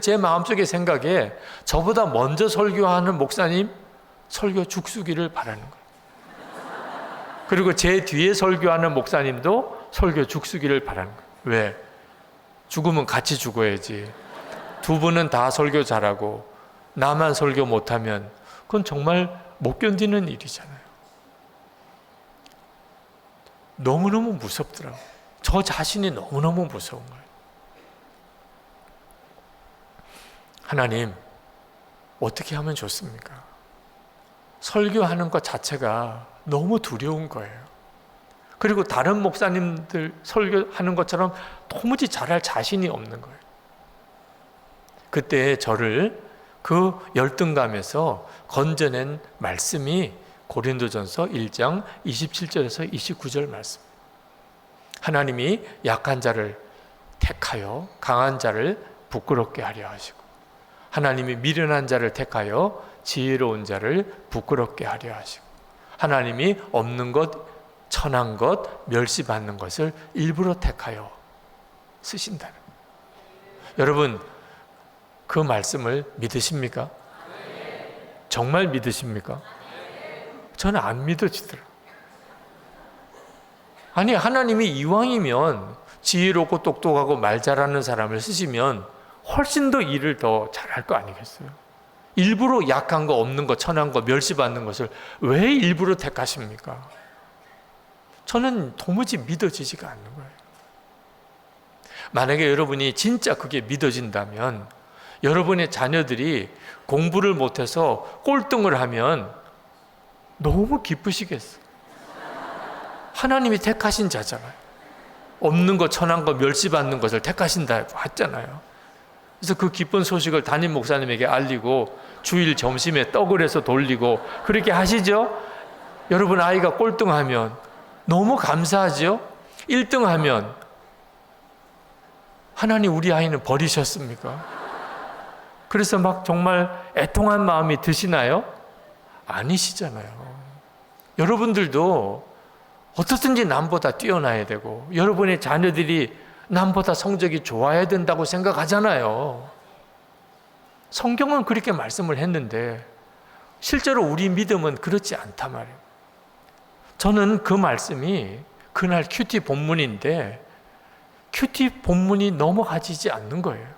제 마음속의 생각에 저보다 먼저 설교하는 목사님 설교 죽수기를 바라는 거예요. 그리고 제 뒤에 설교하는 목사님도 설교 죽수기를 바라는 거예요. 왜? 죽으면 같이 죽어야지. 두 분은 다 설교 잘하고 나만 설교 못하면 그건 정말 못 견디는 일이잖아요. 너무너무 무섭더라고요. 저 자신이 너무너무 무서운 거예요. 하나님, 어떻게 하면 좋습니까? 설교하는 것 자체가 너무 두려운 거예요. 그리고 다른 목사님들 설교하는 것처럼 도무지 잘할 자신이 없는 거예요. 그때 저를 그 열등감에서 건져낸 말씀이 고린도전서 1장 27절에서 29절 말씀. 하나님이 약한 자를 택하여 강한 자를 부끄럽게 하려 하시고 하나님이 미련한 자를 택하여 지혜로운 자를 부끄럽게 하려 하시고 하나님이 없는 것, 천한 것, 멸시받는 것을 일부러 택하여 쓰신다는 거예요. 여러분, 그 말씀을 믿으십니까? 정말 믿으십니까? 저는 안 믿어지더라고요. 아니, 하나님이 이왕이면 지혜롭고 똑똑하고 말 잘하는 사람을 쓰시면 훨씬 더 일을 더 잘할 거 아니겠어요? 일부러 약한 거, 없는 거, 천한 거, 멸시받는 것을 왜 일부러 택하십니까? 저는 도무지 믿어지지가 않는 거예요. 만약에 여러분이 진짜 그게 믿어진다면 여러분의 자녀들이 공부를 못해서 꼴등을 하면 너무 기쁘시겠어요. 하나님이 택하신 자잖아요. 없는 것, 천한 것, 멸시받는 것을 택하신다 했잖아요. 그래서 그 기쁜 소식을 담임 목사님에게 알리고 주일 점심에 떡을 해서 돌리고 그렇게 하시죠? 여러분 아이가 꼴등하면 너무 감사하죠? 1등하면 하나님 우리 아이는 버리셨습니까? 그래서 막 정말 애통한 마음이 드시나요? 아니시잖아요. 여러분들도 어떻든지 남보다 뛰어나야 되고 여러분의 자녀들이 남보다 성적이 좋아야 된다고 생각하잖아요. 성경은 그렇게 말씀을 했는데 실제로 우리 믿음은 그렇지 않단 말이에요. 저는 그 말씀이 그날 큐티 본문인데 큐티 본문이 넘어가지지 않는 거예요.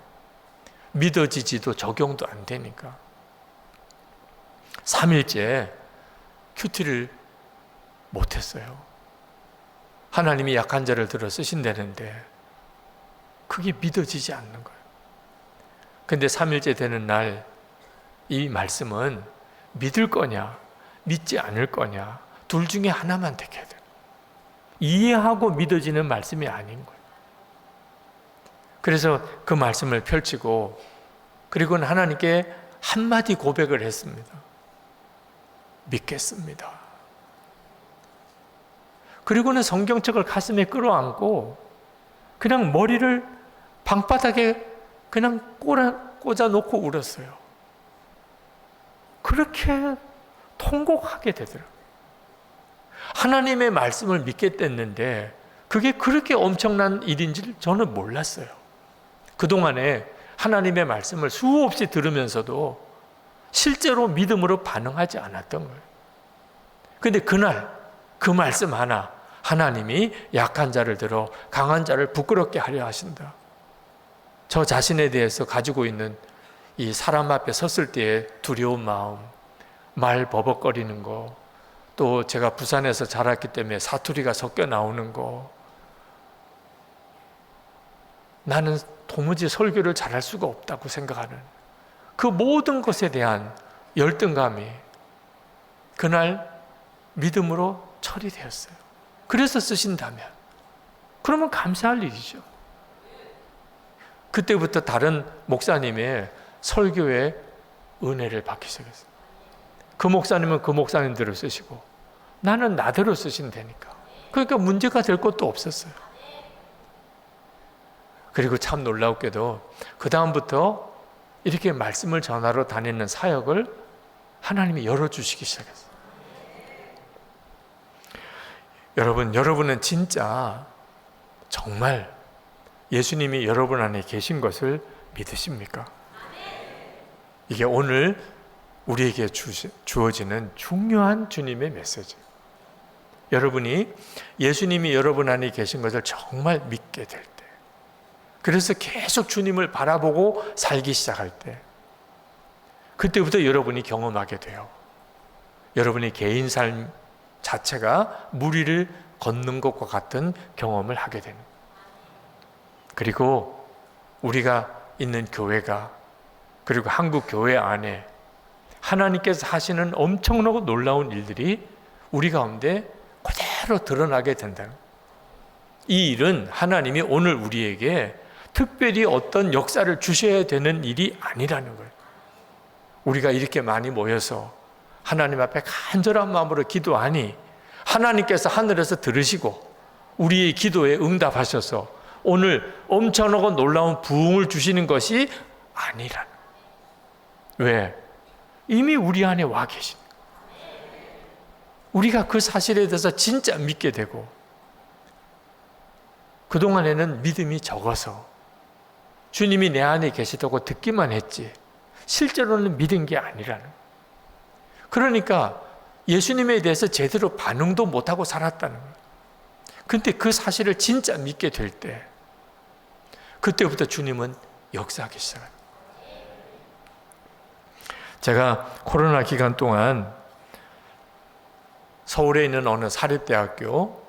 믿어지지도 적용도 안 되니까. 3일째 큐티를 못했어요. 하나님이 약한 자를 들어 쓰신다는데 그게 믿어지지 않는 거예요. 근데 3일째 되는 날 이 말씀은 믿을 거냐 믿지 않을 거냐 둘 중에 하나만 택해야 돼요. 이해하고 믿어지는 말씀이 아닌 거예요. 그래서 그 말씀을 펼치고 그리고는 하나님께 한마디 고백을 했습니다. 믿겠습니다. 그리고는 성경책을 가슴에 끌어안고 그냥 머리를 방바닥에 그냥 꽂아 놓고 울었어요. 그렇게 통곡하게 되더라고요. 하나님의 말씀을 믿게 됐는데 그게 그렇게 엄청난 일인지 저는 몰랐어요. 그동안에 하나님의 말씀을 수없이 들으면서도 실제로 믿음으로 반응하지 않았던 거예요. 그런데 그날 그 말씀 하나, 하나님이 약한 자를 들어 강한 자를 부끄럽게 하려 하신다. 저 자신에 대해서 가지고 있는 이 사람 앞에 섰을 때의 두려운 마음, 말 버벅거리는 거, 또 제가 부산에서 자랐기 때문에 사투리가 섞여 나오는 거, 나는 도무지 설교를 잘할 수가 없다고 생각하는 그 모든 것에 대한 열등감이 그날 믿음으로 처리되었어요. 그래서 쓰신다면 그러면 감사할 일이죠. 그때부터 다른 목사님의 설교에 은혜를 받기 시작했어요. 그 목사님은 그 목사님대로 쓰시고 나는 나대로 쓰신다니까. 그러니까 문제가 될 것도 없었어요. 그리고 참 놀라웠게도 그 다음부터 이렇게 말씀을 전하러 다니는 사역을 하나님이 열어주시기 시작했어요. 여러분은 진짜 정말 예수님이 여러분 안에 계신 것을 믿으십니까? 이게 오늘 우리에게 주어지는 중요한 주님의 메시지예요. 여러분이 예수님이 여러분 안에 계신 것을 정말 믿게 될 때, 그래서 계속 주님을 바라보고 살기 시작할 때, 그때부터 여러분이 경험하게 돼요. 여러분의 개인 삶 자체가 물 위를 걷는 것과 같은 경험을 하게 되는 거예요. 그리고 우리가 있는 교회가, 그리고 한국 교회 안에 하나님께서 하시는 엄청나고 놀라운 일들이 우리 가운데 그대로 드러나게 된다는 거예요. 이 일은 하나님이 오늘 우리에게 특별히 어떤 역사를 주셔야 되는 일이 아니라는 거예요. 우리가 이렇게 많이 모여서 하나님 앞에 간절한 마음으로 기도하니 하나님께서 하늘에서 들으시고 우리의 기도에 응답하셔서 오늘 엄청나고 놀라운 부흥을 주시는 것이 아니라는 거예요. 왜? 이미 우리 안에 와 계신 거예요. 우리가 그 사실에 대해서 진짜 믿게 되고, 그동안에는 믿음이 적어서 주님이 내 안에 계시다고 듣기만 했지 실제로는 믿은 게 아니라는 거예요. 그러니까 예수님에 대해서 제대로 반응도 못하고 살았다는 거예요. 근데 그 사실을 진짜 믿게 될 때, 그때부터 주님은 역사하기 시작합니다. 제가 코로나 기간 동안 서울에 있는 어느 사립대학교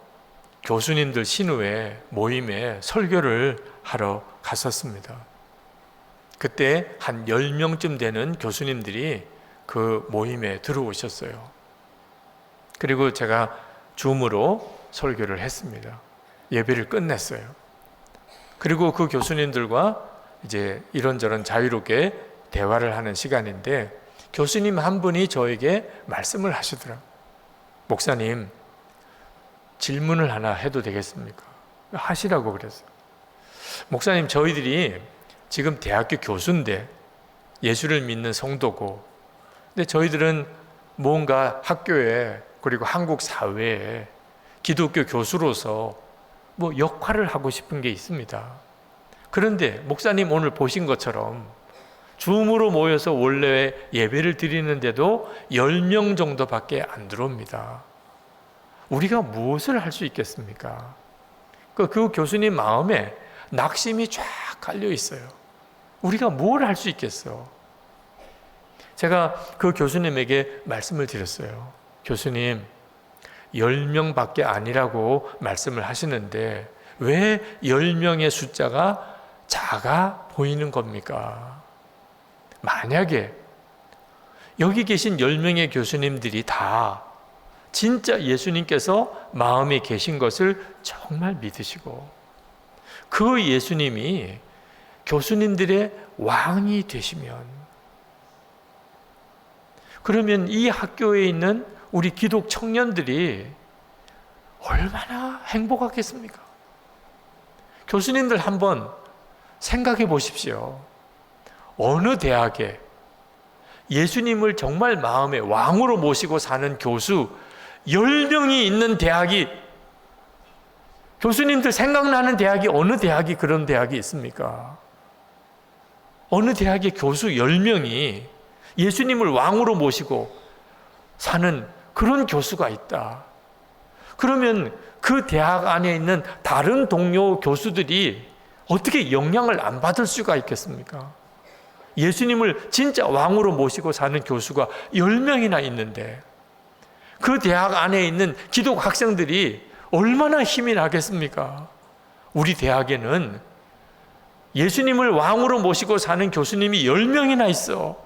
교수님들 신우회 모임에 설교를 하러 갔었습니다. 그때 한 10명쯤 되는 교수님들이 그 모임에 들어오셨어요. 그리고 제가 줌으로 설교를 했습니다. 예배를 끝냈어요. 그리고 그 교수님들과 이제 이런저런 자유롭게 대화를 하는 시간인데 교수님 한 분이 저에게 말씀을 하시더라고요. 목사님, 질문을 하나 해도 되겠습니까? 하시라고 그랬어요. 목사님, 저희들이 지금 대학교 교수인데 예수를 믿는 성도고, 근데 저희들은 뭔가 학교에 그리고 한국 사회에 기독교 교수로서 뭐 역할을 하고 싶은 게 있습니다. 그런데 목사님 오늘 보신 것처럼 줌으로 모여서 원래 예배를 드리는데도 10명 정도밖에 안 들어옵니다. 우리가 무엇을 할 수 있겠습니까? 그 교수님 마음에 낙심이 쫙 깔려 있어요. 우리가 뭘 할 수 있겠어? 제가 그 교수님에게 말씀을 드렸어요. 교수님, 10명밖에 아니라고 말씀을 하시는데 왜 10명의 숫자가 작아 보이는 겁니까? 만약에 여기 계신 10명의 교수님들이 다 진짜 예수님께서 마음에 계신 것을 정말 믿으시고 그 예수님이 교수님들의 왕이 되시면, 그러면 이 학교에 있는 우리 기독 청년들이 얼마나 행복하겠습니까? 교수님들 한번 생각해 보십시오. 어느 대학에 예수님을 정말 마음의 왕으로 모시고 사는 교수 10명이 있는 대학이, 교수님들 생각나는 대학이 어느 대학이 그런 대학이 있습니까? 어느 대학의 교수 10명이 예수님을 왕으로 모시고 사는 그런 교수가 있다. 그러면 그 대학 안에 있는 다른 동료 교수들이 어떻게 영향을 안 받을 수가 있겠습니까? 예수님을 진짜 왕으로 모시고 사는 교수가 10명이나 있는데 그 대학 안에 있는 기독 학생들이 얼마나 힘이 나겠습니까? 우리 대학에는 예수님을 왕으로 모시고 사는 교수님이 10명이나 있어.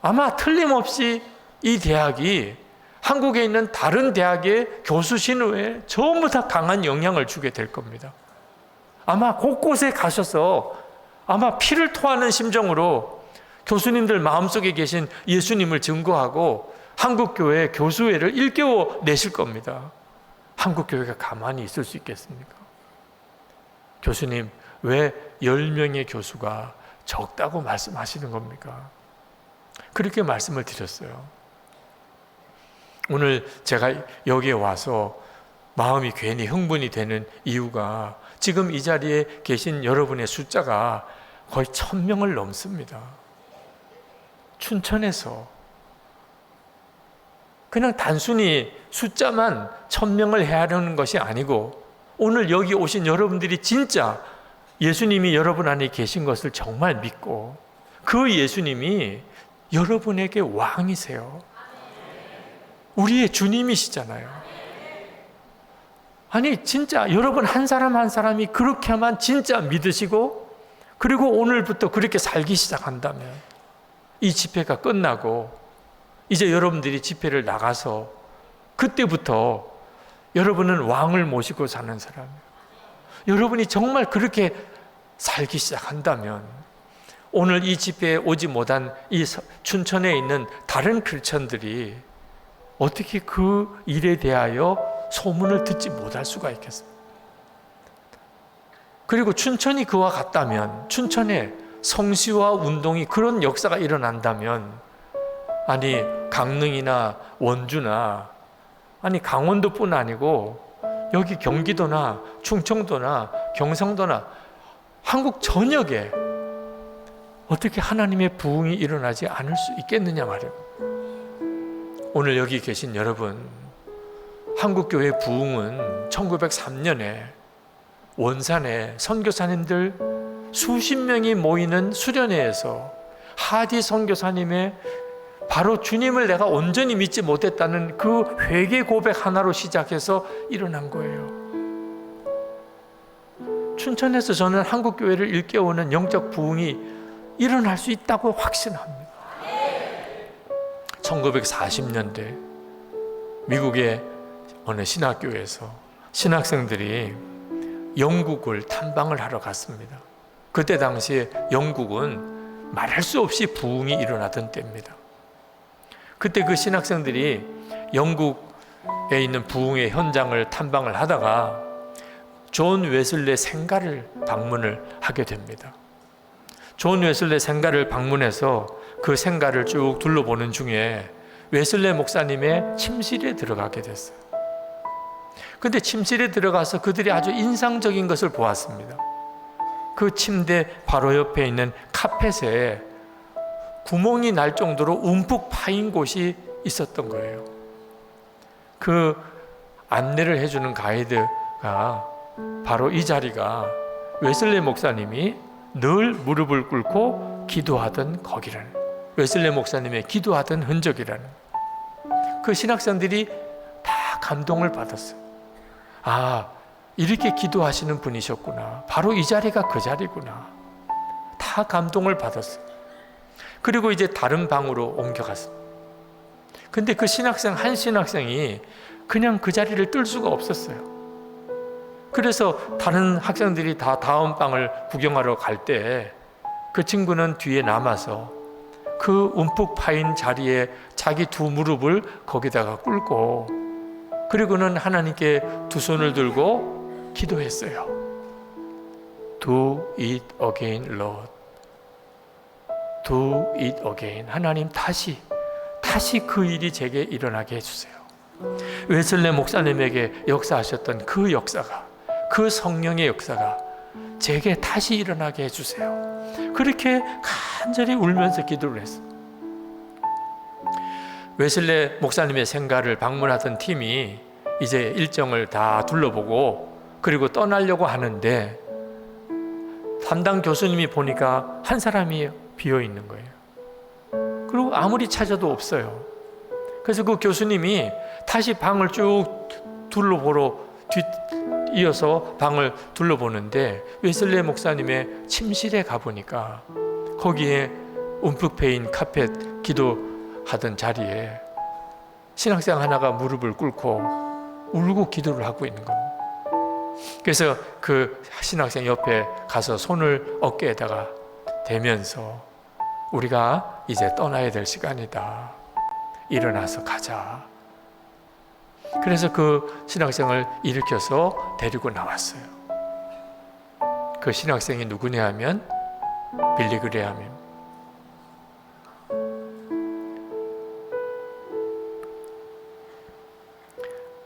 아마 틀림없이 이 대학이 한국에 있는 다른 대학의 교수 신우에 전부 다 강한 영향을 주게 될 겁니다. 아마 곳곳에 가셔서 아마 피를 토하는 심정으로 교수님들 마음속에 계신 예수님을 증거하고 한국교회 교수회를 일깨워 내실 겁니다. 한국교회가 가만히 있을 수 있겠습니까? 교수님, 왜 10명의 교수가 적다고 말씀하시는 겁니까? 그렇게 말씀을 드렸어요. 오늘 제가 여기에 와서 마음이 괜히 흥분이 되는 이유가 지금 이 자리에 계신 여러분의 숫자가 거의 1000명을 넘습니다. 춘천에서 그냥 단순히 숫자만 1000명을 헤아리는 것이 아니고 오늘 여기 오신 여러분들이 진짜 예수님이 여러분 안에 계신 것을 정말 믿고 그 예수님이 여러분에게 왕이세요. 우리의 주님이시잖아요. 아니 진짜 여러분 한 사람 한 사람이 그렇게만 진짜 믿으시고 그리고 오늘부터 그렇게 살기 시작한다면 이 집회가 끝나고 이제 여러분들이 집회를 나가서 그때부터 여러분은 왕을 모시고 사는 사람이에요. 여러분이 정말 그렇게 살기 시작한다면 오늘 이 집회에 오지 못한 이 춘천에 있는 다른 크리스천들이 어떻게 그 일에 대하여 소문을 듣지 못할 수가 있겠습니까? 그리고 춘천이 그와 같다면, 춘천에 성시와 운동이 그런 역사가 일어난다면, 아니 강릉이나 원주나 아니 강원도뿐 아니고 여기 경기도나 충청도나 경상도나 한국 전역에 어떻게 하나님의 부흥이 일어나지 않을 수 있겠느냐 말이에요. 오늘 여기 계신 여러분, 한국교회 부흥은 1903년에 원산에 선교사님들 수십 명이 모이는 수련회에서 하디 선교사님의 바로 주님을 내가 온전히 믿지 못했다는 그 회개 고백 하나로 시작해서 일어난 거예요. 춘천에서 저는 한국교회를 일깨우는 영적 부흥이 일어날 수 있다고 확신합니다. 1940년대 미국의 어느 신학교에서 신학생들이 영국을 탐방을 하러 갔습니다. 그때 당시에 영국은 말할 수 없이 부흥이 일어나던 때입니다. 그때 그 신학생들이 영국에 있는 부흥의 현장을 탐방을 하다가 존 웨슬레 생가를 방문을 하게 됩니다. 존 웨슬레 생가를 방문해서 그 생가를 쭉 둘러보는 중에 웨슬레 목사님의 침실에 들어가게 됐어요. 근데 침실에 들어가서 그들이 아주 인상적인 것을 보았습니다. 그 침대 바로 옆에 있는 카펫에 구멍이 날 정도로 움푹 파인 곳이 있었던 거예요. 그 안내를 해주는 가이드가 바로 이 자리가 웨슬레 목사님이 늘 무릎을 꿇고 기도하던 거기라는, 웨슬레 목사님의 기도하던 흔적이라는. 그 신학생들이 다 감동을 받았어요. 아, 이렇게 기도하시는 분이셨구나. 바로 이 자리가 그 자리구나. 다 감동을 받았어요. 그리고 이제 다른 방으로 옮겨갔어요. 근데 그 신학생, 한 신학생이 그냥 그 자리를 뜰 수가 없었어요. 그래서 다른 학생들이 다 다음 방을 구경하러 갈 때 그 친구는 뒤에 남아서 그 움푹 파인 자리에 자기 두 무릎을 거기다가 꿇고, 그리고는 하나님께 두 손을 들고 기도했어요. Do it again, Lord. Do it again. 하나님, 다시 그 일이 제게 일어나게 해주세요. 웨슬레 목사님에게 역사하셨던 그 역사가, 그 성령의 역사가 제게 다시 일어나게 해주세요. 그렇게 간절히 울면서 기도를 했어요. 웨슬레 목사님의 생가를 방문하던 팀이 이제 일정을 다 둘러보고 그리고 떠나려고 하는데, 담당 교수님이 보니까 한 사람이 비어 있는 거예요. 그리고 아무리 찾아도 없어요. 그래서 그 교수님이 다시 방을 쭉 둘러보러 이어서 방을 둘러보는데, 웨슬레 목사님의 침실에 가보니까 거기에 움푹 패인 카펫 기도하던 자리에 신학생 하나가 무릎을 꿇고 울고 기도를 하고 있는 겁니다. 그래서 그 신학생 옆에 가서 손을 어깨에다가 대면서 우리가 이제 떠나야 될 시간이다. 일어나서 가자. 그래서 그 신학생을 일으켜서 데리고 나왔어요. 그 신학생이 누구냐 하면 빌리 그레함입니다.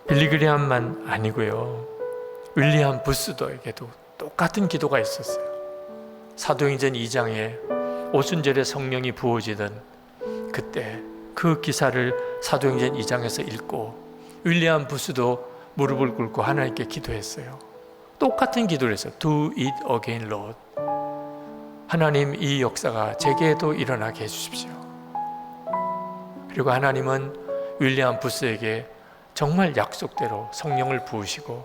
빌리 그레함만 아니고요, 윌리엄 부스더에게도 똑같은 기도가 있었어요. 사도행전 2장에 오순절에 성령이 부어지던 그때 그 기사를 사도행전 2장에서 읽고 윌리엄 부스도 무릎을 꿇고 하나님께 기도했어요. 똑같은 기도를 했어요. Do it again, Lord. 하나님, 이 역사가 제게도 일어나게 해주십시오. 그리고 하나님은 윌리엄 부스에게 정말 약속대로 성령을 부으시고,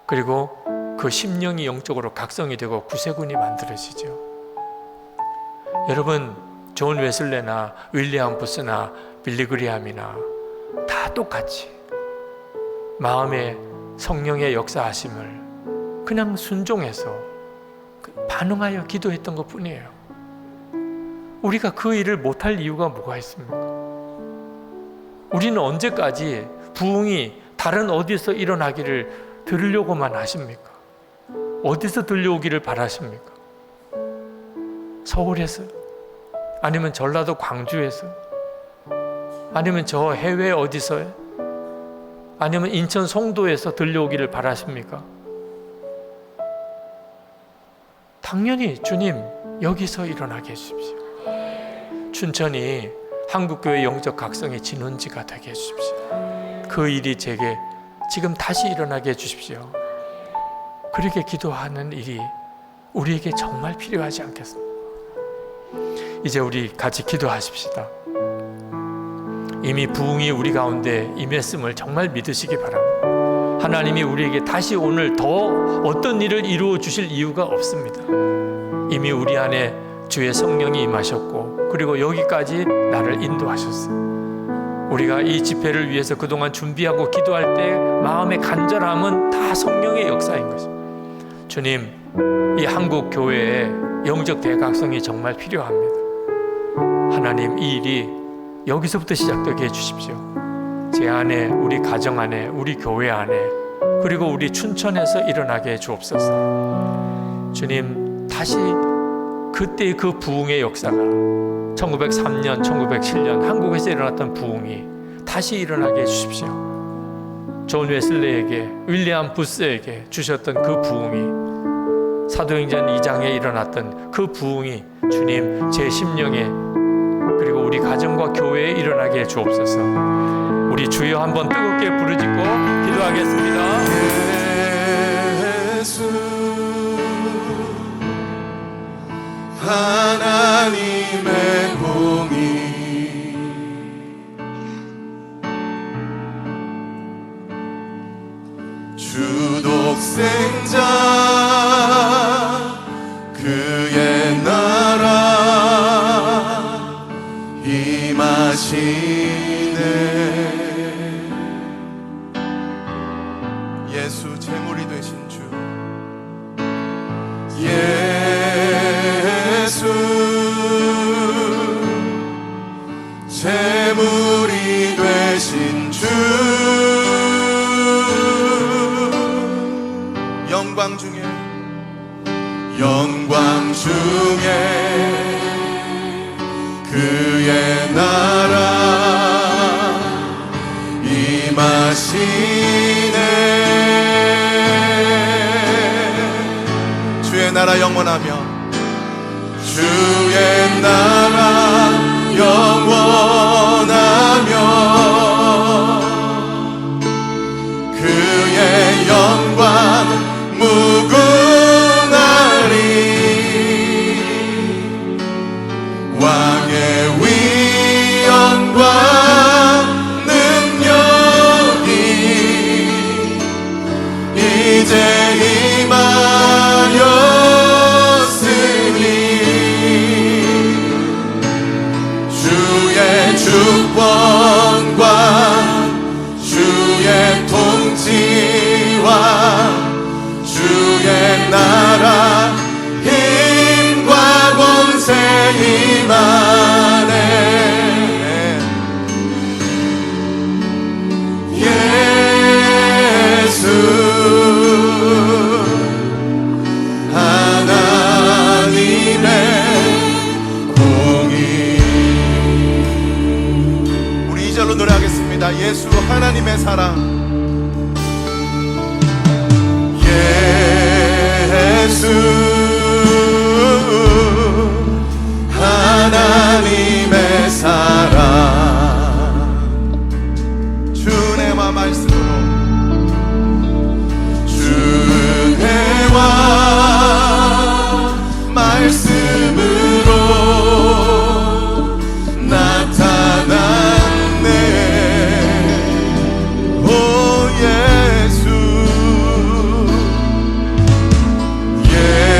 그리고 그 심령이 영적으로 각성이 되고 구세군이 만들어지죠. 여러분, 존 웨슬레나 윌리엄 부스나 빌리 그레함이나 다 똑같이 마음에 성령의 역사하심을 그냥 순종해서 반응하여 기도했던 것 뿐이에요. 우리가 그 일을 못할 이유가 뭐가 있습니까? 우리는 언제까지 부흥이 다른 어디서 일어나기를 들으려고만 하십니까? 어디서 들려오기를 바라십니까? 서울에서? 아니면 전라도 광주에서? 아니면 저 해외 어디서요? 아니면 인천 송도에서 들려오기를 바라십니까? 당연히 주님, 여기서 일어나게 해주십시오. 춘천이 한국교회 영적 각성의 진원지가 되게 해주십시오. 그 일이 제게 지금 다시 일어나게 해주십시오. 그렇게 기도하는 일이 우리에게 정말 필요하지 않겠습니까? 이제 우리 같이 기도하십시다. 이미 부흥이 우리 가운데 임했음을 정말 믿으시기 바랍니다. 하나님이 우리에게 다시 오늘 더 어떤 일을 이루어 주실 이유가 없습니다. 이미 우리 안에 주의 성령이 임하셨고, 그리고 여기까지 나를 인도하셨어요. 우리가 이 집회를 위해서 그동안 준비하고 기도할 때 마음의 간절함은 다 성령의 역사인 것입니다. 주님, 이 한국 교회에 영적 대각성이 정말 필요합니다. 하나님, 이 일이 여기서부터 시작되게 해주십시오. 제 안에, 우리 가정 안에, 우리 교회 안에, 그리고 우리 춘천에서 일어나게 해 주옵소서. 주님, 다시 그때의 그 부흥의 역사가 1903년, 1907년 한국에서 일어났던 부흥이 다시 일어나게 해주십시오. 존 웨슬레에게, 윌리엄 부스에게 주셨던 그 부흥이, 사도행전 2장에 일어났던 그 부흥이 주님 제 심령에 그리고 우리 가정과 교회에 일어나게 해 주옵소서. 우리 주여 한번 뜨겁게 부르짖고 기도하겠습니다. 예수 하나님의 공의 주독생자 그의 나라 임하시네. 예수 제물이 되신 주 예수 제물이 되신 주 영광 중에 그의 나라 임하시네. 주의 나라 영원하며 주의 나라 영원하며 그의 영광 무궁하리. 왕의 위엄과 능력이 이제 임하였으니 주의 주권과 주의 통치와 주의 나라 힘과 권세 임하네. 예수 하나님의 공의. 우리 2절로 노래하겠습니다. 예수 하나님의 사랑 예수 하나님의 사랑 주 은혜와 말씀으로 주 은혜와 말씀으로 나타났네. 오 예수 예수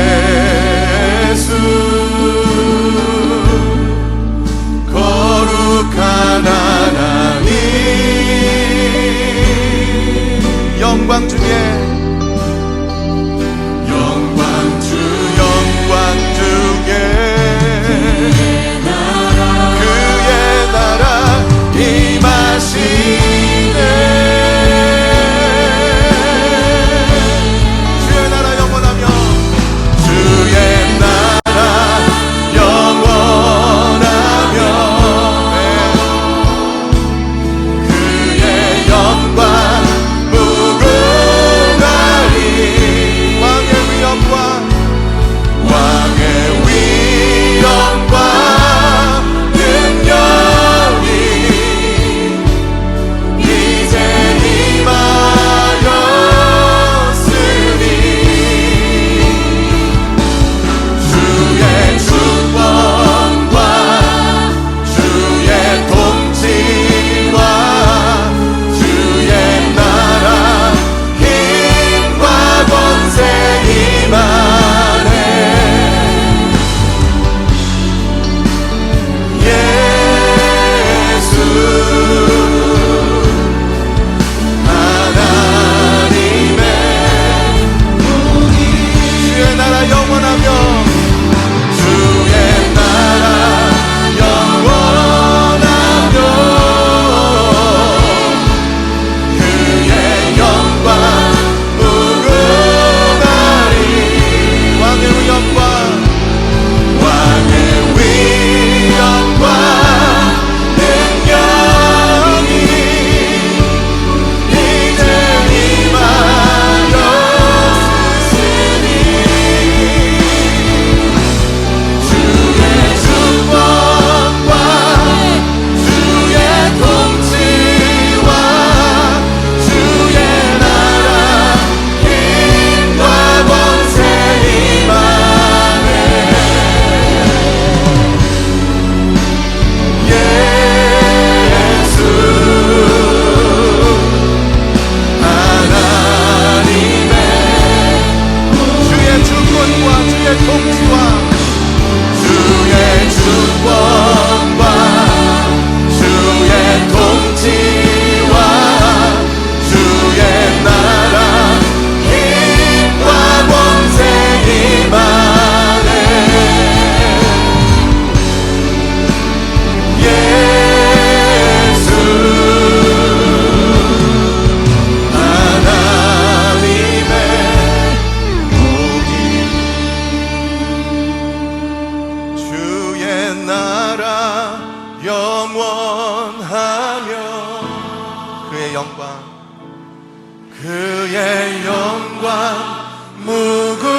영원하며 그의 영광 무궁